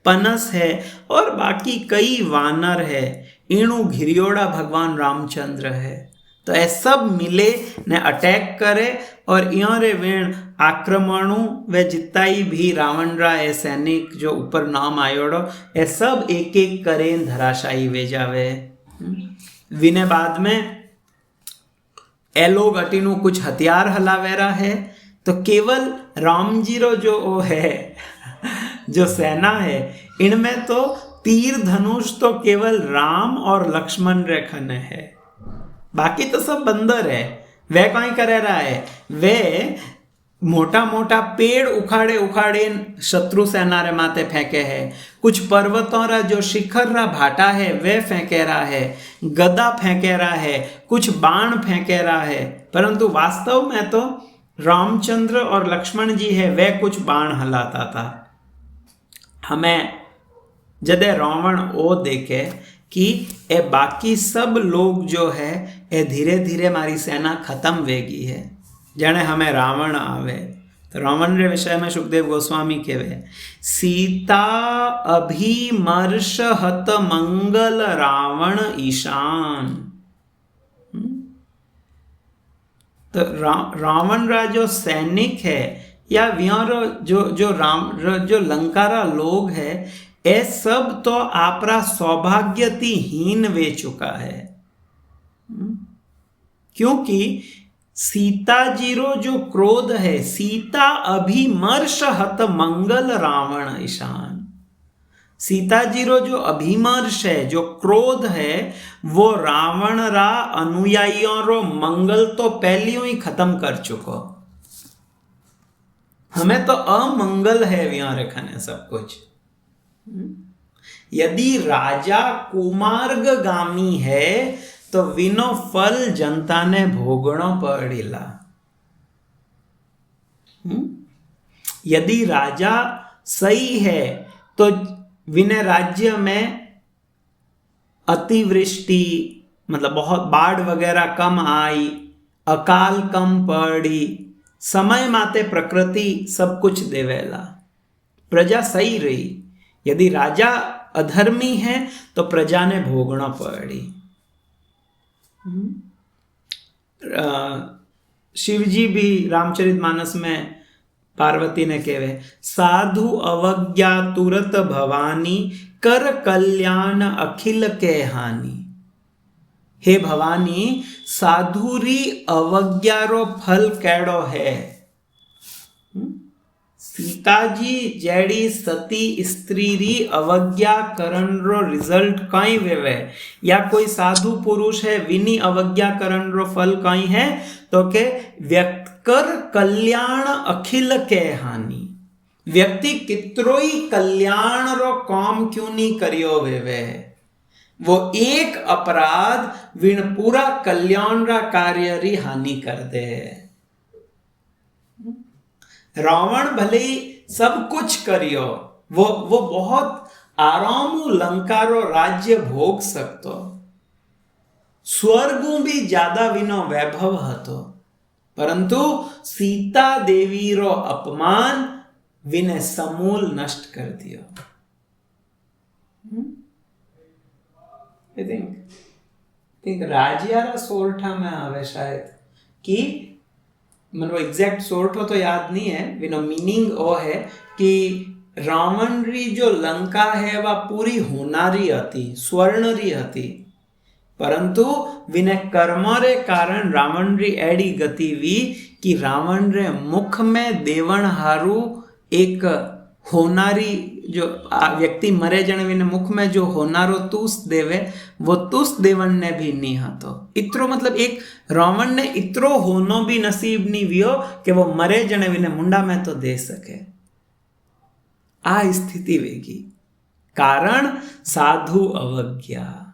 पनस है और बाकी कई वानर है, इणु घिरियोड़ा भगवान रामचंद्र है। तो ये सब मिले ने अटैक करे और यहाँ रे वेण आक्रमणों वे जिताई भी रावण रा ए सैनिक जो ऊपर नाम आयोड़ो ये सब एक एक करें धराशायी वे जावे। विने बाद में ए लोग अटीनु कुछ हथियार हलावेरा है, तो केवल राम जी रो जो वो है जो सेना है इनमें तो तीर धनुष तो केवल राम और लक्ष्मण रेखन है, बाकी तो सब बंदर है। वे कहीं करे रहा है, वे मोटा मोटा पेड़ उखाड़े उखाड़े शत्रु सेना रे माथे फेंके है, कुछ पर्वतों रा जो शिखर रा भाटा है वे फेंके रहा है, गदा फेंके रहा है, कुछ बाण फेंके रहा है, परंतु वास्तव में तो रामचंद्र और लक्ष्मण जी है वे कुछ बाण हलाता था। हमें जदे रावण ओ देखे कि ए बाकी सब लोग जो है ए धीरे धीरे मारी सेना खत्म वेगी है, जने हमें रावण आवे तो रावण रे विषय में सुखदेव गोस्वामी कहवे, सीता अभिमर्श हत मंगल रावण ईशान। तो रावण रा जो सैनिक है या व्यारो जो लंकारा लोग है ये सब तो आपरा सौभाग्यति हीन वे चुका है, क्योंकि सीता जीरो जो क्रोध है, सीता अभिमर्श हत मंगल रावण ईशान। सीता जीरो जो अभिमर्श है जो क्रोध है वो रावण रा अनुयायियों रो मंगल तो पहलियों ही खत्म कर चुको। हमें तो अमंगल है यहाँ रखने सब कुछ। यदि राजा कुमार्गामी है तो विनो फल जनता ने भोगणो पड़ेला। यदि राजा सही है तो विने राज्य में अतिवृष्टि मतलब बहुत बाढ़ वगैरह कम आई, अकाल कम पड़ी, समय माते प्रकृति सब कुछ देवेला, प्रजा सही रही। यदि राजा अधर्मी है तो प्रजा ने भोगना पड़ी। शिवजी भी रामचरितमानस में पार्वती ने कहे, साधु अवज्ञा तुरत भवानी कर कल्याण अखिल के हानि। हे भवानी साधुरी अवज्ञारो फल केड़ो है। सीताजी जेडी सती स्त्री री अवज्ञा करण रो रिजल्ट कई वेवे, या कोई साधु पुरुष है विनी अवज्ञा करण रो फल कई है तो के व्यक्त कर कल्याण अखिल के हानि। व्यक्ति कित्रोई कल्याण रो काम क्यों नहीं करियो वेवे, वो एक अपराध विण पूरा कल्याण रा कार्य री हानि कर दे। रावण भले सब कुछ करियो, वो बहुत आराम लंका रो राज्य भोग सकतो, स्वर्गों भी ज्यादा विनो वैभव हतो, परंतु सीता देवी रो अपमान विने समूल नष्ट कर दियो। आई थिंक राजियारा सोरठा में आवे शायद कि मतलब एग्जैक्ट सोरठो तो याद नहीं है, विनो मीनिंग वो है कि रावण री जो लंका है वह पूरी होनारी हती, स्वर्ण री हती, परंतु विने कर्म रे कारण रावण री एडी गति वी कि रावण रे मुख में देवण हारू एक होनारी जो व्यक्ति मरे जने विने मुख में जो होनारो तूस देवे वो तूस देवण ने भी नहीं हतो। इतरो मतलब एक रावण ने इतरो होनो भी नसीब नहीं वियो कि वो मरे जने विने मुंडा में तो दे सके। आ स्थिति वेगी कारण साधु अवज्ञा।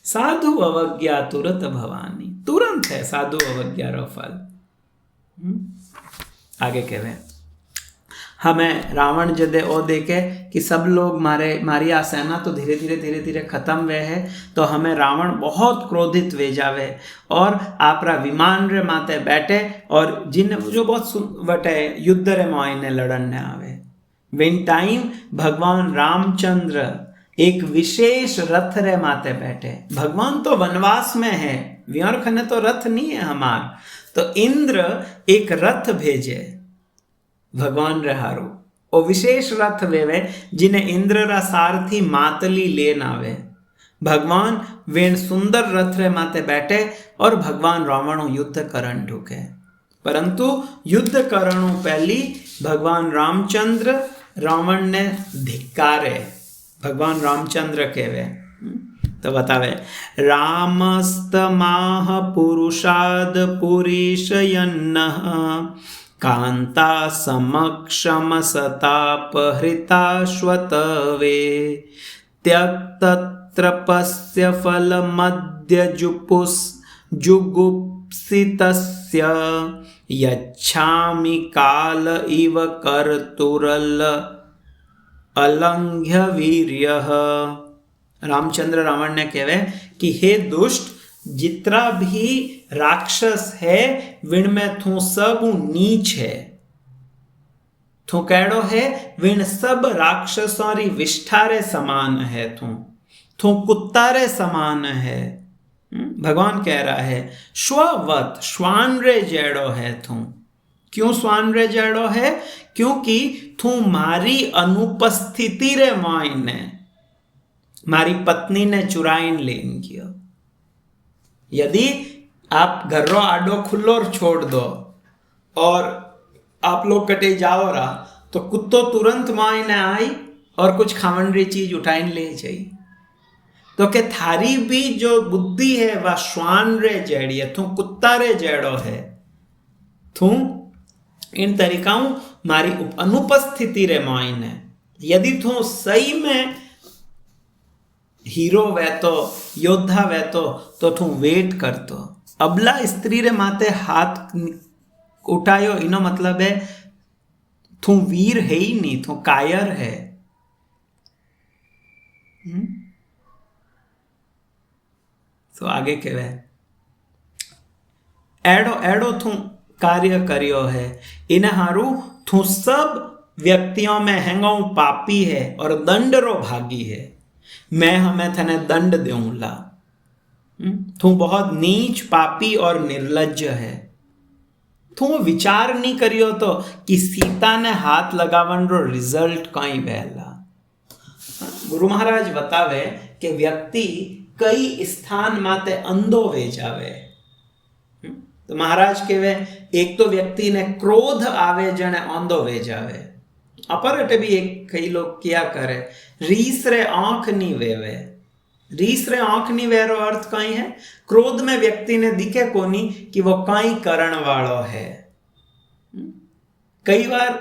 साधु अवज्ञा तुरंत भवानी, तुरंत है साधु अवज्ञा रो फल। आगे कहवे हमें रावण जदे ओ देखे कि सब लोग मारी आ सेना तो धीरे धीरे खत्म वे है, तो हमें रावण बहुत क्रोधित वे जावे और आपरा विमान रे माते बैठे और जिन जो बहुत वटे युद्ध रे मायने लड़न ने आवे। विन टाइम भगवान रामचंद्र एक विशेष रथ रे माते बैठे। भगवान तो वनवास में है, व्यर्थ ने तो रथ नहीं है हमार, तो इंद्र एक रथ भेजे भगवान रे हारू। ओ विशेष रथ वेवे जिन्हें इंद्र रा सारथी मातली लेन आवे। भगवान वेन सुंदर रथ रे माते बैठे और भगवान रावण युद्ध करण ढूके, परंतु युद्ध करणु पहली भगवान रामचंद्र रावण ने धिक्कारे। भगवान रामचंद्र कहवे तो बतावे रामस्तमाह पुरुषाद पुरीशयन्नः कांता समक्षम सतापहृता श्वतवे त्यक्तत्रपस्य फलमद्य जुगुप्सितस्य यच्छामि काल इव कर्तुरल अलंघ्य वीर्यः। रामचंद्र रावण ने कहवे कि हे दुष्ट, जितना भी राक्षस है विण में थू सब नीच है। थू कैडो है विण सब राक्षसों री विष्ठारे समान है। थू कुत्तारे समान है। भगवान कह रहा है श्ववत श्वान रे जेड़ो है थू। क्यों स्वान रे जेड़ो है? क्योंकि थू मारी अनुपस्थिति रे मायने मारी पत्नी ने चुराइन लेन किया। यदि आप घर रो आडो खुल्लो छोड़ दो और आप लोग कटे जाओ रहा तो कुत्तो तुरंत मायने आई और कुछ खावन री चीज उठाइन ले जाई। तो के थारी भी जो बुद्धि है वह श्वान रे जेड़ी है, थू कुत्ता रे जेड़ो है। थू इन तरीकाओं मारी अनुपस्थिति रे मायने यदि थू सही में हीरो वे तो योद्धा वे तो थू वेट करतो। अबला स्त्री रे माते हाथ उठायो इनो मतलब है थू वीर है ही नहीं, थू कायर है। तो आगे कहवे एडो एडो थू कार्य करियो है। इन हारू थू सब व्यक्तियों में हैंगो पापी है और दंड रो भागी है। मैं हमें थने दंड देऊंला। तू बहुत नीच पापी और निर्लज्ज है। तू विचार नहीं करियो तो कि सीता ने हाथ लगावन रो रिजल्ट कई वेला। गुरु महाराज बतावे कि व्यक्ति कई स्थान माते अंधो वे जावे। तो महाराज कहे एक तो व्यक्ति ने क्रोध आवे जने अंधो वे जावे, अपरटे भी एक कई लोग क्या करे, रीस रे आंख नी वेवे। रीस रे आंख नी वेरो अर्थ कई है, क्रोध में व्यक्ति ने दिखे कोनी कि वो कई करण वालो है। कई बार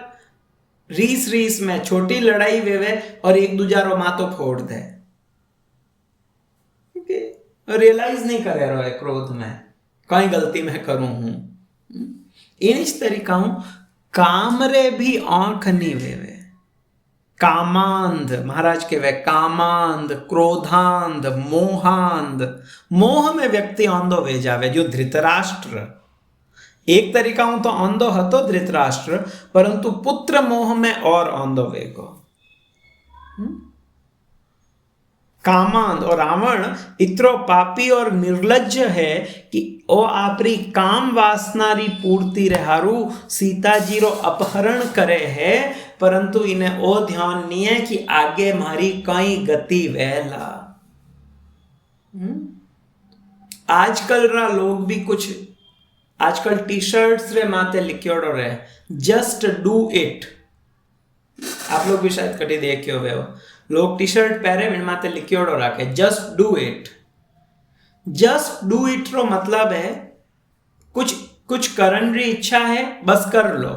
रीस रीस में छोटी लड़ाई वेवे और एक दूजारो मातो फोड़ दे, रियलाइज नहीं करे रहो है क्रोध में कई गलती मैं करूं हूं। इस तरीका हूं काम रे भी आंख नहीं वेवे। कामांध महाराज के वे कामांध, क्रोधांध, मोहांध। मोह में व्यक्ति अंधो वे जावे। जो धृतराष्ट्र एक तरीका हूं तो अंधो हतो धृतराष्ट्र, परंतु पुत्र मोह में और अंधो वेगो। कामांध और रावण इतरो पापी और निर्लज्ज है कि ओ आपरी काम वासना री पूर्ति रे हारू सीता जी रो अपहरण करे है, परंतु इन्हें ओ ध्यान नहीं है कि आगे मारी कई गति वेला। आजकल रा लोग भी कुछ आजकल टी शर्ट्स रे माते लिखियोड़ो रे जस्ट डू इट। आप लोग भी शायद कटी देखे हुए हो, लोग टी शर्ट पहरे इन माते लिखियोड़ो राखे just do it. Just do it रो मतलब है कुछ कुछ करन री इच्छा है बस कर लो।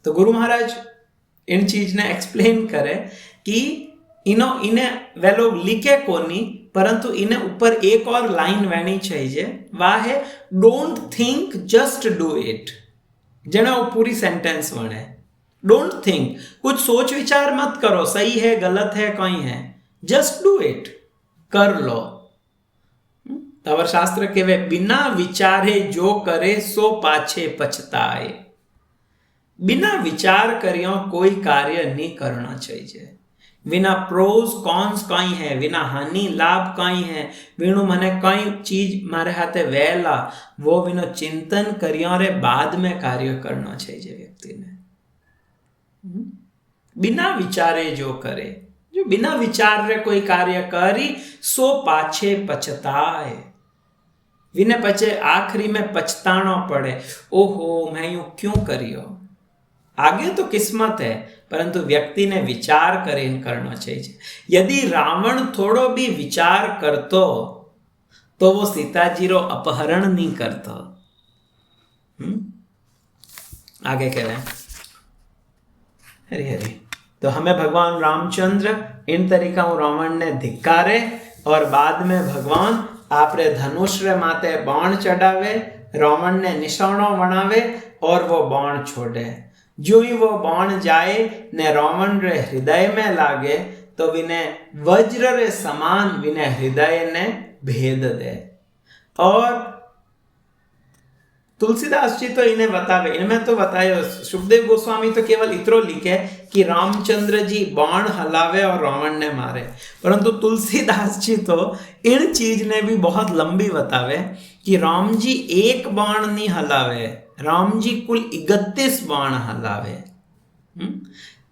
तो गुरु महाराज इन चीज ने एक्सप्लेन करे कि इन्हें वे लोग लिखे कोनी, परंतु इन्हें ऊपर एक और लाइन वहनी चाहिए, वह है don't think just do it. जना वो पूरी सेंटेंस बने, डोंट थिंक, कुछ सोच विचार मत करो सही है गलत है कहीं है, जस्ट डू इट, कर लो। तवर शास्त्र के वे बिना विचारे जो करे सो पाछे पछताए। बिना विचार करियो कोई कार्य नहीं करना चाहिए। विना प्रोज कॉन्स कहीं है, विना हानि लाभ कहीं है, विनु मने कई चीज मारे हाथे वेला वो विनो चिंतन करियो रे बाद में कार्य करना चाहिए व्यक्ति ने। बिना विचारे जो करे, जो बिना विचार रे कोई कार्य करी सो पाछे पछताए। विने पछे आखिरी में पछताना पड़े, ओहो मैं यूं क्यों करियो। आगे तो किस्मत है, परंतु व्यक्ति ने विचार करे करना चाहिए। यदि रावण थोड़ो भी विचार करतो तो वो सीता जी रो अपहरण नहीं करतो। आगे कह रहे हैं हरि हरि। तो हमें भगवान रामचंद्र इन तरीका रावण ने धिक्कारे और बाद में भगवान आपरे धनुष रे माते बाण चढ़ावे, रावण ने निशानो बनावे और वो बाण छोड़े। जो ही वो बाण जाए ने रावण रे हृदय में लागे तो विने वज्र रे समान विने हृदय ने भेद दे। और तुलसीदास जी तो इन्हें बतावे, इनमें तो बतायो, सुखदेव गोस्वामी तो केवल इतरो लिखे कि रामचंद्र जी बाण हलावे और रावण ने मारे, परंतु तुलसीदास जी तो इन चीज ने भी बहुत लंबी बतावे कि राम जी एक बाण नहीं हलावे, राम जी कुल 31 बाण हलावे।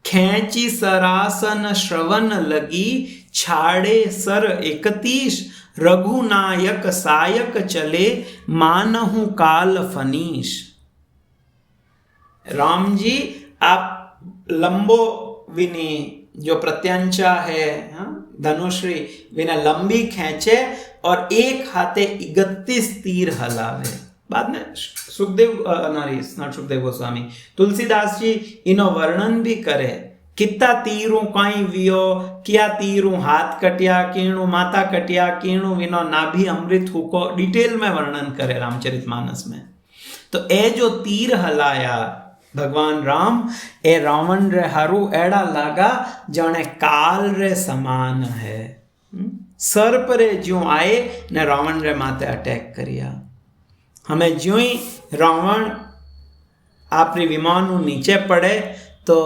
खेची सरासन श्रवण लगी, छाड़े सर 31, रघुनायक सायक चले, मानहु काल फनीश। राम जी आप लंबो विनी जो प्रत्यंचा है धनुश्री विना लंबी खेचे और एक हाथे 31 तीर हलावे। बाद में सुखदेव नॉट सुखदेव गोस्वामी, तुलसीदास जी इनो वर्णन भी करे, कितना तीरू कई वियो, क्या तीरू हाथ कटिया, कीणु माता कटिया, कीणु विनो नाभि अमृत हुको, डिटेल में वर्णन करे रामचरितमानस में। तो ए जो तीर हलाया भगवान राम, ए रावण रे हारू एड़ा लागा जाने काल रे समान है। सर्प रे ज्यों आए ने रावण रे माते अटैक करिया। हमें ज्यों ही रावण आपरी विमान नीचे पड़े तो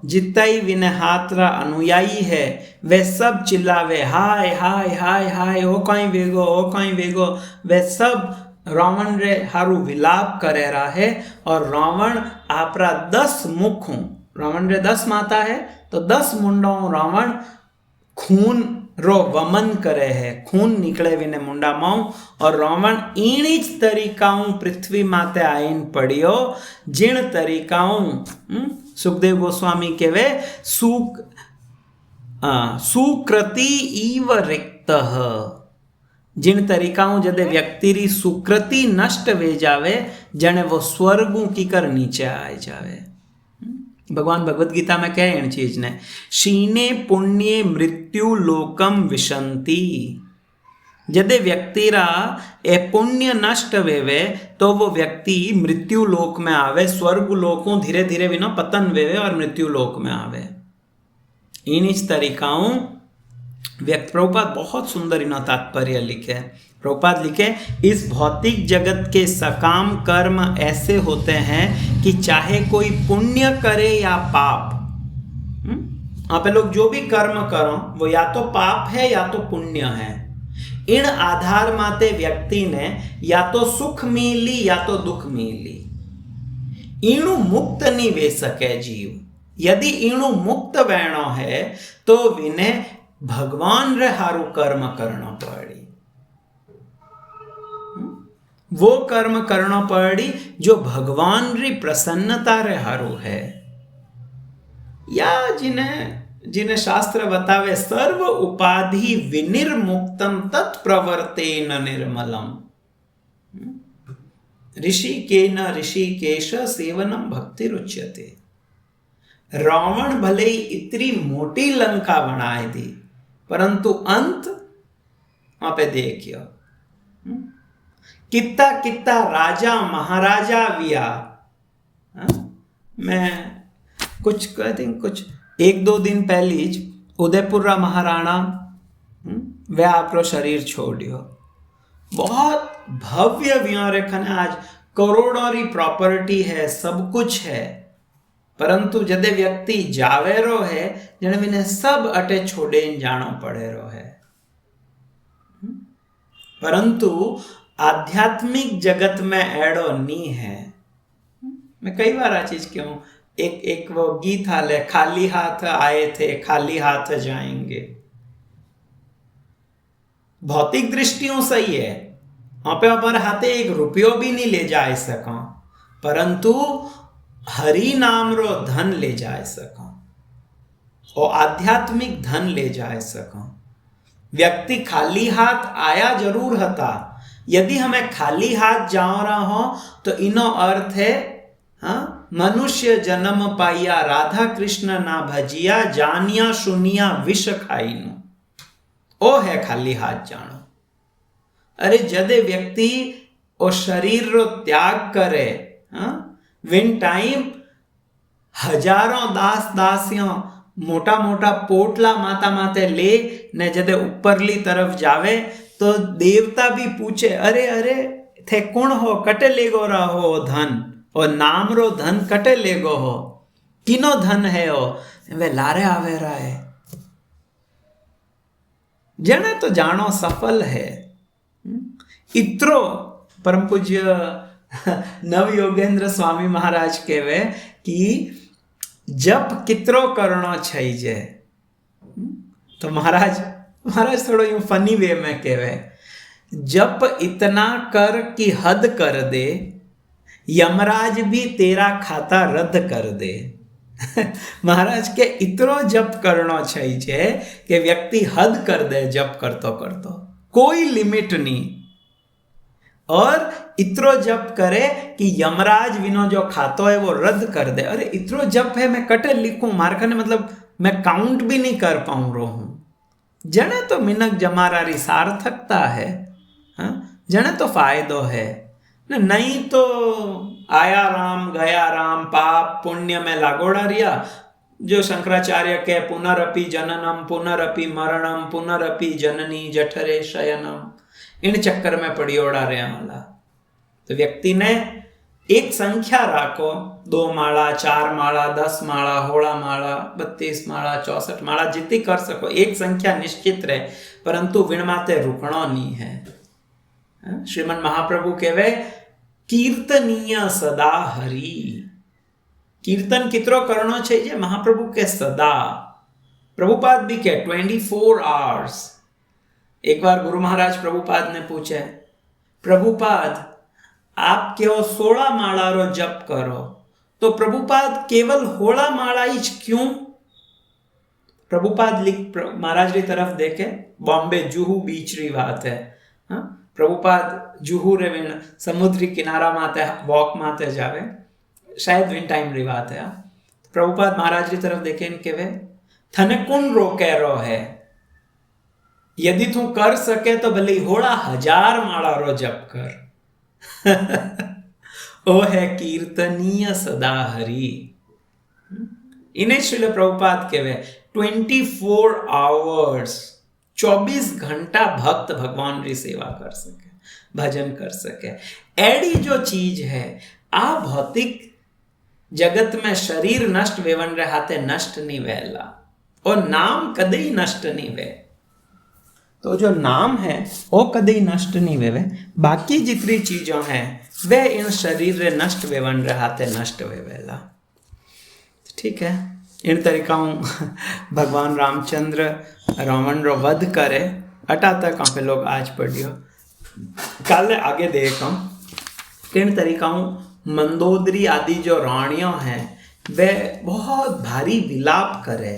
जितना ही विने हाथ रा अनुयायी है वे सब चिल्लावे हाय हाय हाय हाय, ओ कहीं वेगो ओ कहीं वेगो। वे सब रावण रे हारू विलाप करे रहा है और रावण आपरा 10 मुख, रावण रे 10 माता है तो 10 मुंडों रावण खून रो वमन करे है, खून निकले विने मुंडा माऊ, और रावण ईणी ज तरीकाओं पृथ्वी माते आईन पड़ियो जिण तरीकाओं सुखदेव गोस्वामी केवे सुकृति इव रिक्त, जिन तरीकाओं जदे व्यक्ति री सुकृति नष्ट वे जावे जने वो स्वर्गों की कर नीचे आए जावे। भगवान भगवत गीता में कहे इन चीज ने, शीने पुण्य मृत्यु लोकम विशंति, जदे व्यक्ति रा ए पुण्य नष्ट वेवे तो वो व्यक्ति मृत्यु लोक में आवे, स्वर्ग लोकों धीरे धीरे बिना पतन वेवे और मृत्यु लोक में आवे। इन इस तरीकाओं व्यक्त प्रभुपाद बहुत सुंदर इन्हों तात्पर्य लिखे। प्रभुपाद लिखे, इस भौतिक जगत के सकाम कर्म ऐसे होते हैं कि चाहे कोई पुण्य करे या पाप, आप लोग जो भी कर्म करो वो या तो पाप है या तो पुण्य है। इन आधार माते व्यक्ति ने या तो सुख मिली या तो दुख मिली। इणु मुक्त नहीं वे सके जीव। यदि इणु मुक्त वेणो है तो विने भगवान रे हारू कर्म करना पड़ी, वो कर्म करना पड़ी जो भगवान री प्रसन्नता रे हारू है, या जिन्हें शास्त्र बतावे सर्व उपाधि विनिर्मुक्तम तत्प्रवर्तेन निर्मलम, ऋषिकेन ऋषिकेश सेवनम भक्ति रुच्यते। रावण भले ही इतनी मोटी लंका बनाए दी, परंतु अंत वहां पे देखियो कितना कितना राजा महाराजा विया। मैं कुछ आई थिंक कुछ 1-2 दिन पहले उदयपुर रा महाराणा वे आपरो शरीर छोड़ियो। बहुत भव्य वियो रेखन, आज करोड़ों री प्रॉपर्टी है, सब कुछ है, परंतु जदे व्यक्ति जावेरो है जने विने सब अटे छोड़े जानो पड़े रो है। परंतु आध्यात्मिक जगत में एड़ो नहीं है। मैं कई बार आ चीज क्यों, एक वो गीत हाल है, खाली हाथ आए थे खाली हाथ जाएंगे। भौतिक दृष्टियों सही है, वहां पे हमारे हाथे 1 रुपयो भी नहीं ले जा सका, परंतु हरि नाम रो धन ले जा सका और आध्यात्मिक धन ले जा सका। व्यक्ति खाली हाथ आया जरूर हता। यदि हमें खाली हाथ जाओ रहा हो तो इनो अर्थ है, मनुष्य जन्म पाइया राधा कृष्ण ना भजिया, जानिया सुनिया विष खाईनु, ओ है खाली हाथ जानो। अरे जदे व्यक्ति ओ शरीर रो त्याग करे, विन टाइम हजारों दास दासियों मोटा मोटा पोटला माता माते ले ने जदे ऊपरली तरफ जावे तो देवता भी पूछे, अरे अरे थे कौन हो, कटे ले गो रहा हो धन, और नाम रो धन कटे ले गो हो, किनो धन है हो, वे लारे आवे रहा है। जने तो जानो सफल है। इत्रो परम पूज्य नव योगेंद्र स्वामी महाराज कहवे कि जप कितरो करणो छईजे। तो महाराज थोड़ो यूं फनी वे में कहवे, जप इतना कर कि हद कर दे, यमराज भी तेरा खाता रद्द कर दे। महाराज के इतरो जप करणो छईजे कि व्यक्ति हद कर दे जप करतो करतो, कोई लिमिट नहीं, और इतरो जप करे कि यमराज विनो जो खातो है वो रद्द कर दे। अरे इतरो जप है, मैं कटे लिखूं मारखा ने, मतलब मैं काउंट भी नहीं कर पाऊं रो हूं। जने तो मिनक जमारारी सार्थकता है, जने तो फायदो है, नहीं तो आया राम गया राम, पाप पुण्य में लागोड़ा रिया। जो शंकराचार्य के पुनरअपि जननम पुनरअपि मरणम पुनरअपि जननी जठरे शयनम, इन चक्कर में पड़ियोड़ा रहे वाला। तो व्यक्ति ने एक संख्या राखो, 2 माला 4 माला 10 माला 16 माला 32 माला 64 माला जितनी कर सको, एक संख्या निश्चित रहे, परंतु विणमाते रुकणो नहीं है। श्रीमन महाप्रभु कहवे कीर्तनीय सदा हरि, कीर्तन कितरो करनो चाहिए महाप्रभु के सदा। प्रभुपाद भी क्या 24 आवर्स। एक बार गुरु महाराज प्रभुपाद ने पूछा, प्रभुपाद आप केवल 16 माला रो जप करो, तो प्रभुपाद केवल 16 माला ही क्यों? प्रभुपाद महाराज की तरफ देखे, बॉम्बे जुहू बीच री बात है। हाँ, प्रभुपाद जुहू रे विन समुद्री किनारा माते वॉक माते जावे, शायद विन टाइम री बात है। प्रभुपाद महाराज की तरफ देखे इनके वे थने कौन रोके रो है, यदि तू कर सके तो भले 16,000 माला रो जप कर। ओ है कीर्तनीय सदा हरि। इन्हें श्रील प्रभुपाद के वे 24 आवर्स 24 घंटा भक्त भगवान की सेवा कर सके, भजन कर सके। एडी जो चीज है आ भौतिक जगत में शरीर नष्ट वेवन रहते नष्ट नहीं वेला, और नाम कदे नष्ट नहीं वे। तो जो नाम है वो कदे नष्ट नहीं वेवे, बाकी जितनी चीजों हैं वे इन शरीर रे नष्ट वेवन रहते नष्ट वेवेला। ठीक है, इन तरीकाओं भगवान रामचंद्र रावण रो वध करे अटा तक पे लोग आज पढ़ियो। कल आगे देखो किन तरीकाओं मंदोदरी आदि जो रानियों हैं वे बहुत भारी विलाप करे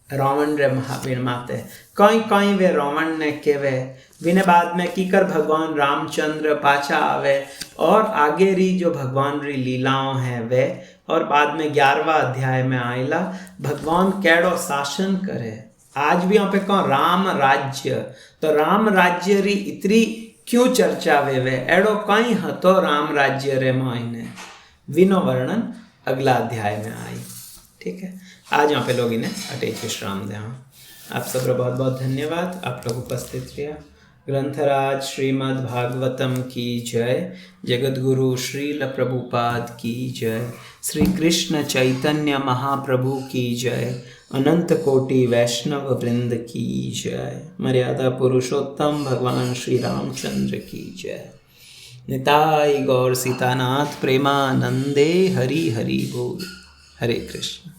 रावण रे महावीर माते। कई कई वे रावण ने केवे विने बाद में कीकर भगवान रामचंद्र पाछा आवे और आगे री जो भगवान री लीलाओं हैं वे, और बाद में 11वां अध्याय में आइला भगवान केड़ो शासन करे। आज भी यहाँ पे कहो राम राज्य, तो राम राज्य री इतनी क्यों चर्चा वे एड़ो कई हतो राम राज्य रे मायने विनो वर्णन अगला अध्याय में आई। ठीक है, आज यहाँ पे लोग इन्हें अटेच विश्राम दें। आप सब बहुत बहुत धन्यवाद, आप लोग उपस्थित रहे। ग्रंथराज श्रीमद् भागवतम की जय, जगत गुरु श्रील प्रभुपाद की जय, श्री कृष्ण चैतन्य महाप्रभु की जय, अनंत कोटि वैष्णव वृंद की जय, मर्यादा पुरुषोत्तम भगवान श्री रामचंद्र की जय। निताई गौर सीतानाथ प्रेमानंदे, हरि हरि बोल। हरे कृष्ण।